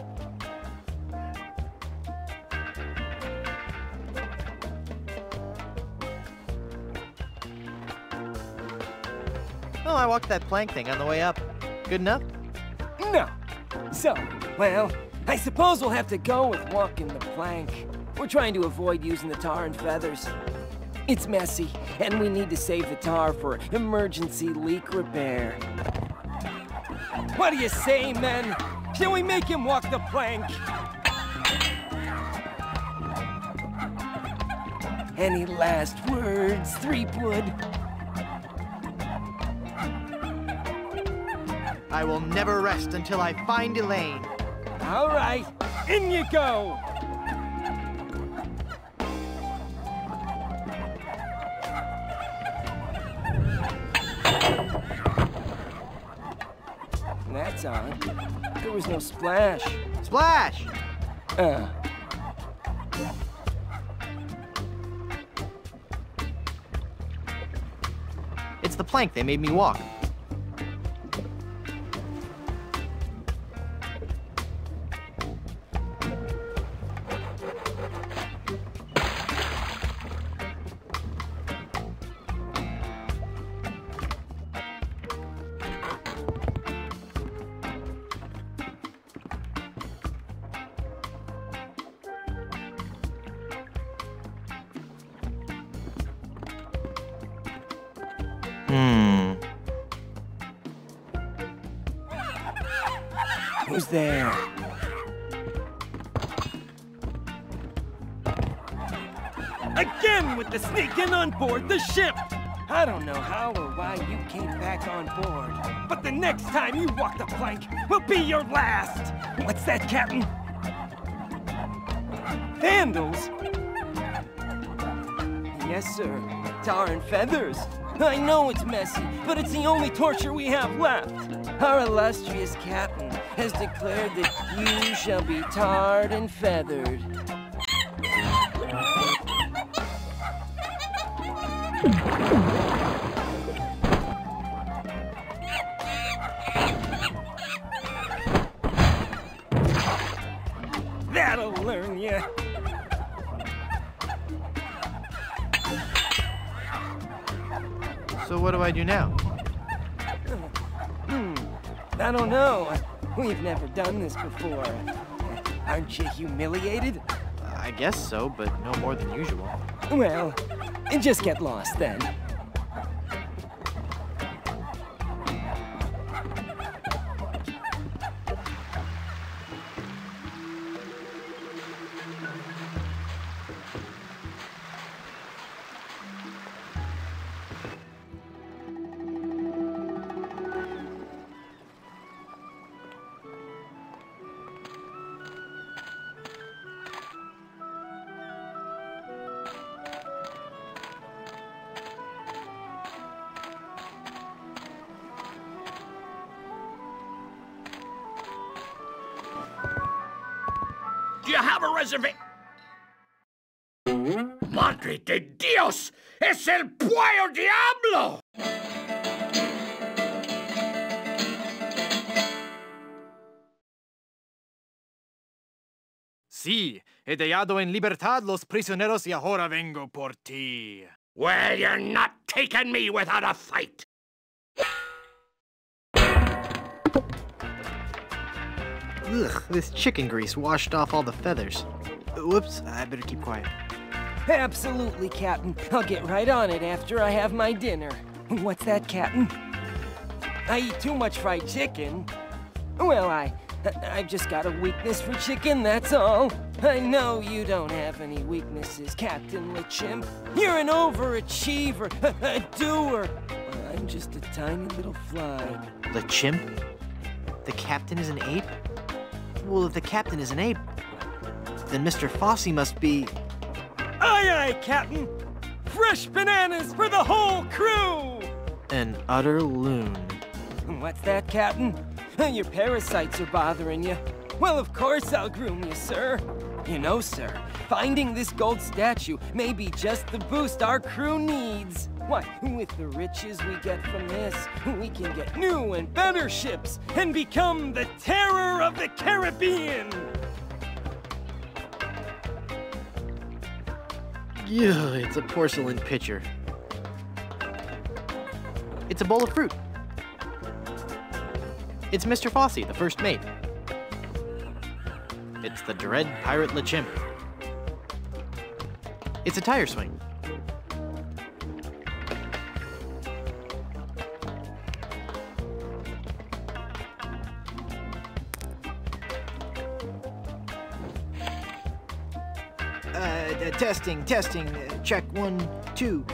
Well, I walked that plank thing on the way up. Good enough? No. So, well, I suppose we'll have to go with walking the plank. We're trying to avoid using the tar and feathers. It's messy, and we need to save the tar for emergency leak repair. What do you say, men? Shall we make him walk the plank? Any last words, Threepwood? I will never rest until I find Elaine. All right, in you go! That's odd. There was no splash. Splash! It's the plank they made me walk. Who's there? Again with the sneaking on board the ship! I don't know how or why you came back on board, but the next time you walk the plank will be your last! What's that, Captain? Vandals? Yes, sir. Tar and feathers. I know it's messy, but it's the only torture we have left. Our illustrious captain has declared that you shall be tarred and feathered. That'll learn you. So what do I do now? I don't know. We've never done this before. Aren't you humiliated? I guess so, but no more than usual. Well, just get lost then. Do you have a reservation? Madre de Dios! ¡Es el Puyo Diablo! Sí, he dejado en libertad los prisioneros y ahora vengo por ti. Well, you're not taking me without a fight. Ugh, this chicken grease washed off all the feathers. Whoops, I better keep quiet. Absolutely, Captain. I'll get right on it after I have my dinner. What's that, Captain? I eat too much fried chicken. Well, I've just got a weakness for chicken, that's all. I know you don't have any weaknesses, Captain LeChimp. You're an overachiever, a doer. I'm just a tiny little fly. LeChimp? The captain is an ape? Well, if the captain is an ape, then Mr. Fossey must be... Aye, aye, Captain! Fresh bananas for the whole crew! an utter loon. What's that, Captain? Your parasites are bothering you. Well, of course I'll groom you, sir. You know, sir, finding this gold statue may be just the boost our crew needs. Why, with the riches we get from this, we can get new and better ships and become the terror of the Caribbean! Yeah, it's a porcelain pitcher. It's a bowl of fruit. It's Mr. Fossey, the first mate. It's the dread pirate LeChimp. It's a tire swing. Testing, check 1, 2,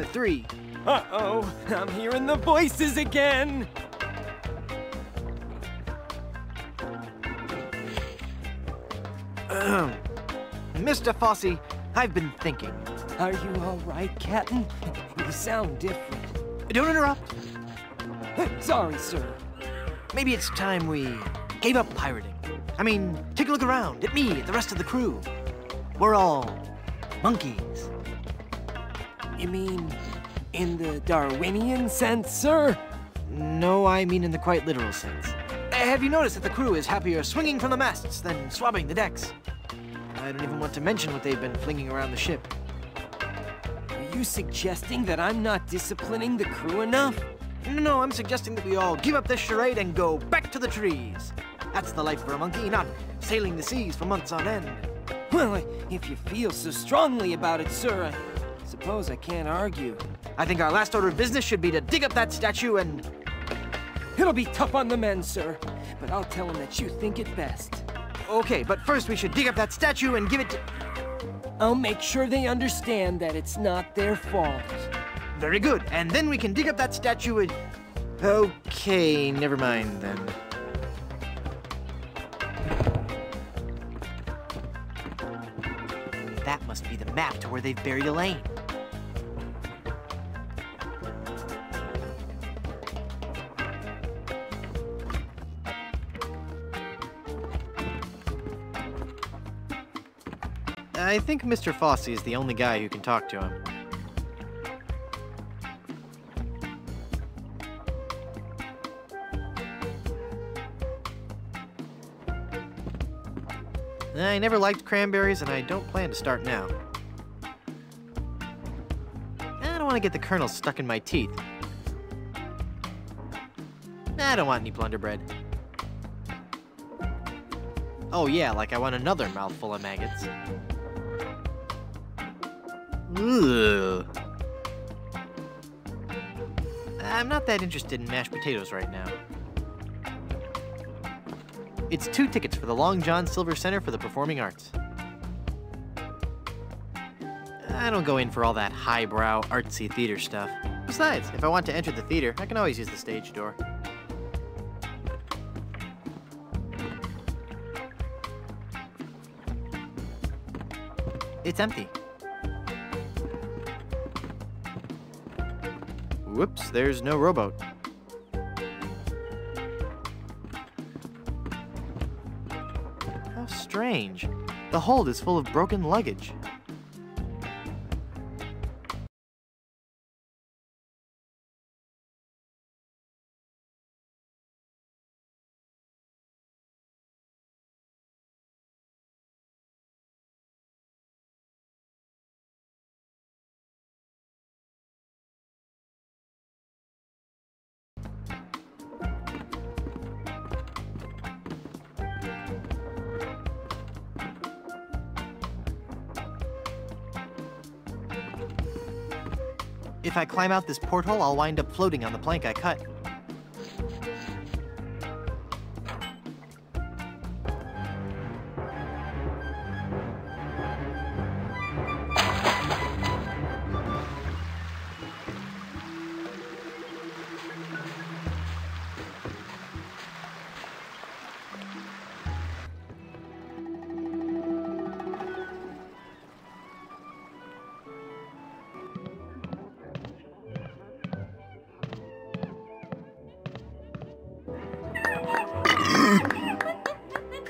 3. Uh-oh, I'm hearing the voices again. Mr. Fosse, I've been thinking. Are you all right, Captain? You sound different. Don't interrupt. Sorry, sir. Maybe it's time we gave up pirating. I mean, take a look around at me, at the rest of the crew. We're all monkeys. You mean in the Darwinian sense, sir? No, I mean in the quite literal sense. Have you noticed that the crew is happier swinging from the masts than swabbing the decks? I don't even want to mention what they've been flinging around the ship. Are you suggesting that I'm not disciplining the crew enough? No, I'm suggesting that we all give up this charade and go back to the trees. That's the life for a monkey, not sailing the seas for months on end. Well, if you feel so strongly about it, sir, I suppose I can't argue. I think our last order of business should be to dig up that statue and... It'll be tough on the men, sir, but I'll tell them that you think it best. Okay, but first we should dig up that statue and give it to... I'll make sure they understand that it's not their fault. Very good, and then we can dig up that statue and... Okay, never mind then. That must be the map to where they've buried Elaine. I think Mr. Fosse is the only guy who can talk to him. I never liked cranberries, and I don't plan to start now. I don't want to get the kernels stuck in my teeth. I don't want any Plunder Bread. Oh yeah, like I want another mouthful of maggots. Ugh. I'm not that interested in mashed potatoes right now. It's 2 tickets for the Long John Silver Center for the Performing Arts. I don't go in for all that highbrow, artsy theater stuff. Besides, if I want to enter the theater, I can always use the stage door. It's empty. Whoops, there's no rowboat. How strange. The hold is full of broken luggage. If I climb out this porthole, I'll wind up floating on the plank I cut.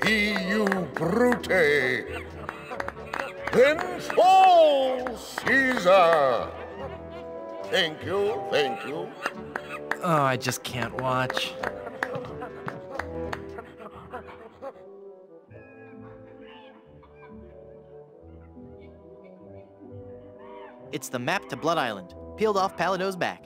You brute! Then fall, Caesar! Thank you, thank you. Oh, I just can't watch. It's the map to Blood Island, peeled off Palado's back.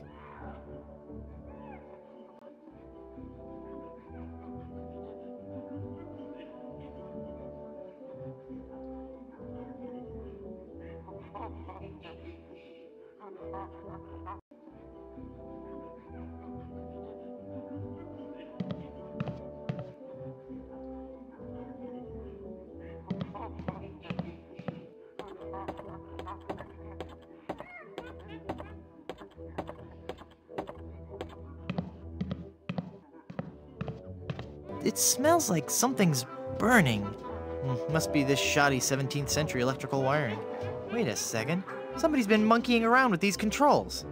It smells like something's burning. Must be this shoddy 17th century electrical wiring. Wait a second. Somebody's been monkeying around with these controls.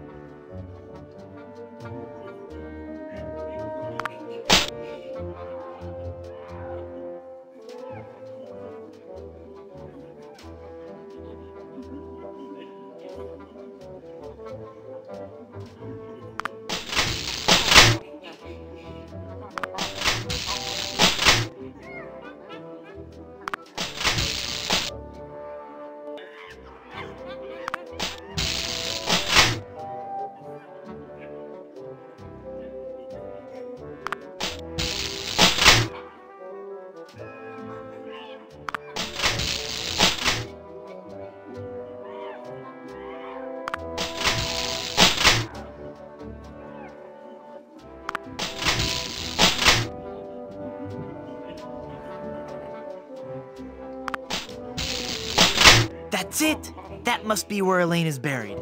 That's it! That must be where Elaine is buried.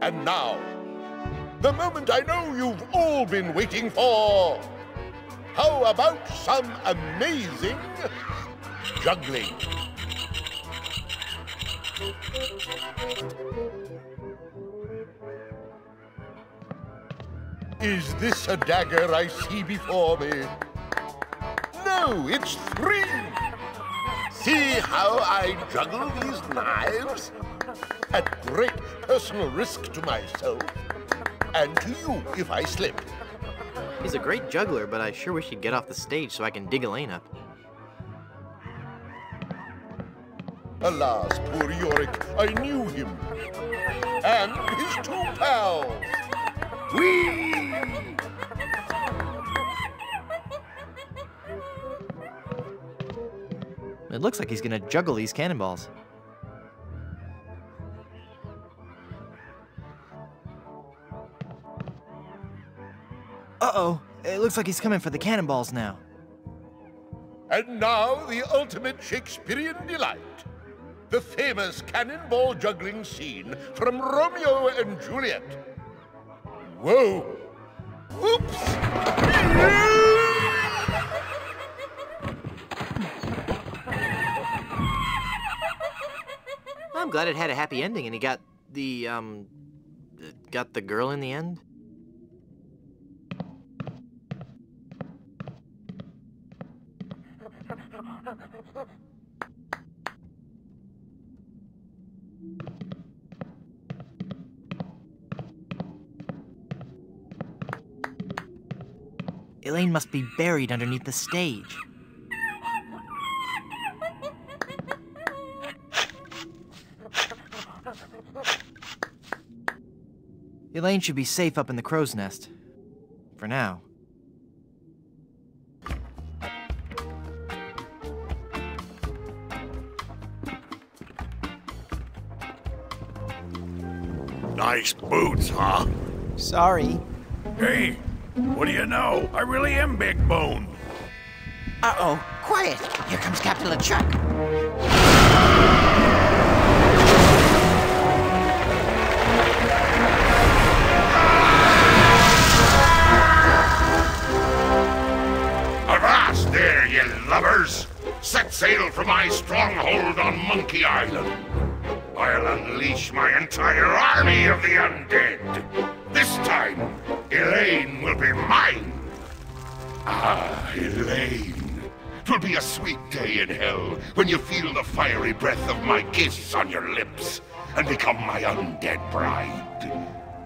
And now, the moment I know you've all been waiting for. How about some amazing juggling? Is this a dagger I see before me? No, it's 3. See how I juggle these knives? At great personal risk to myself, and to you if I slip. He's a great juggler, but I sure wish he'd get off the stage so I can dig Elaine up. Alas, poor Yorick, I knew him. And his 2 pals. Whee! It looks like he's gonna juggle these cannonballs. Uh-oh, it looks like he's coming for the cannonballs now. And now the ultimate Shakespearean delight. The famous cannonball juggling scene from Romeo and Juliet. Whoa! Oops! I'm glad it had a happy ending and he got the girl in the end. Elaine must be buried underneath the stage. Elaine should be safe up in the crow's nest. For now. Nice boots, huh? Sorry. Hey, what do you know? I really am big boned. Uh-oh, quiet. Here comes Captain LeChuck. Avast there, you lubbers! Set sail for my stronghold on Monkey Island. I'll unleash my entire army of the undead. This time, Elaine will be mine. Ah, Elaine. 'Twill be a sweet day in hell when you feel the fiery breath of my kiss on your lips and become my undead bride.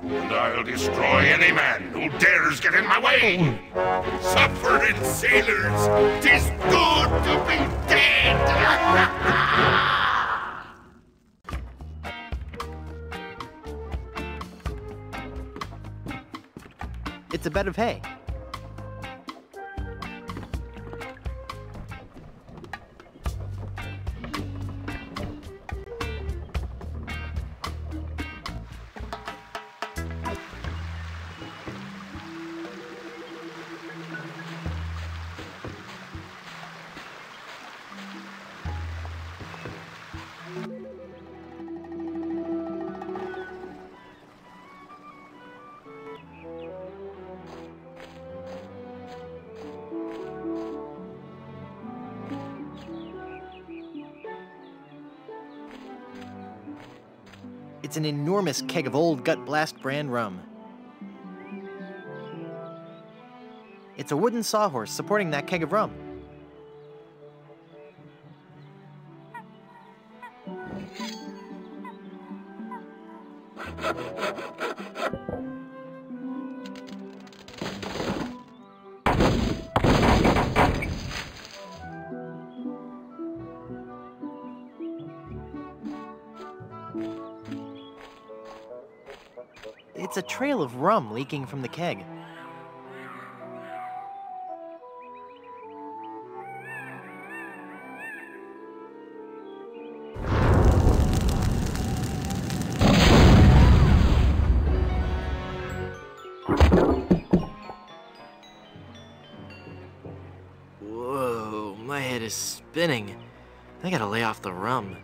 And I'll destroy any man who dares get in my way. Suffering sailors, 'tis good to be dead. It's a bed of hay. It's an enormous keg of old Gut Blast brand rum. It's a wooden sawhorse supporting that keg of rum. It's a trail of rum leaking from the keg. Whoa, my head is spinning. I gotta lay off the rum.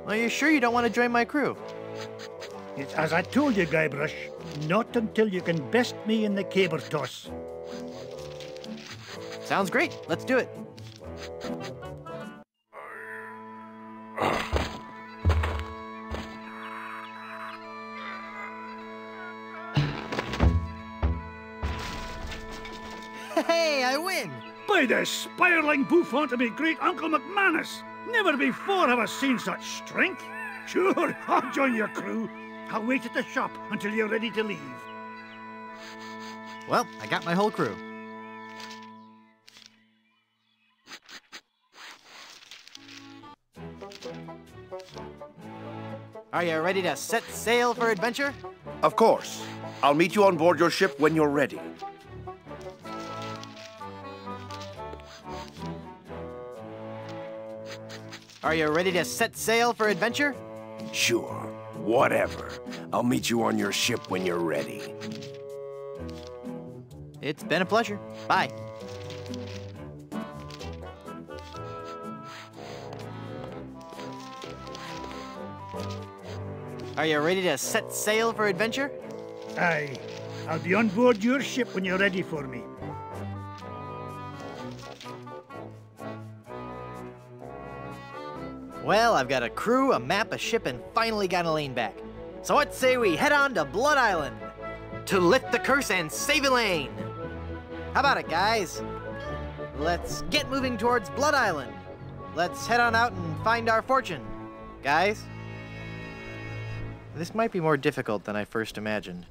Are you sure you don't want to join my crew? It's as I told you, Guybrush, not until you can best me in the caber toss. Sounds great. Let's do it. Hey, I win! By the spiraling bouffant of me great Uncle McManus! Never before have I seen such strength. Sure, I'll join your crew. I'll wait at the shop until you're ready to leave. Well, I got my whole crew. Are you ready to set sail for adventure? Of course. I'll meet you on board your ship when you're ready. Are you ready to set sail for adventure? Sure, whatever. I'll meet you on your ship when you're ready. It's been a pleasure. Bye. Are you ready to set sail for adventure? Aye. I'll be on board your ship when you're ready for me. Well, I've got a crew, a map, a ship, and finally got Elaine back. So what say we head on to Blood Island to lift the curse and save Elaine? How about it, guys? Let's get moving towards Blood Island. Let's head on out and find our fortune. Guys? This might be more difficult than I first imagined.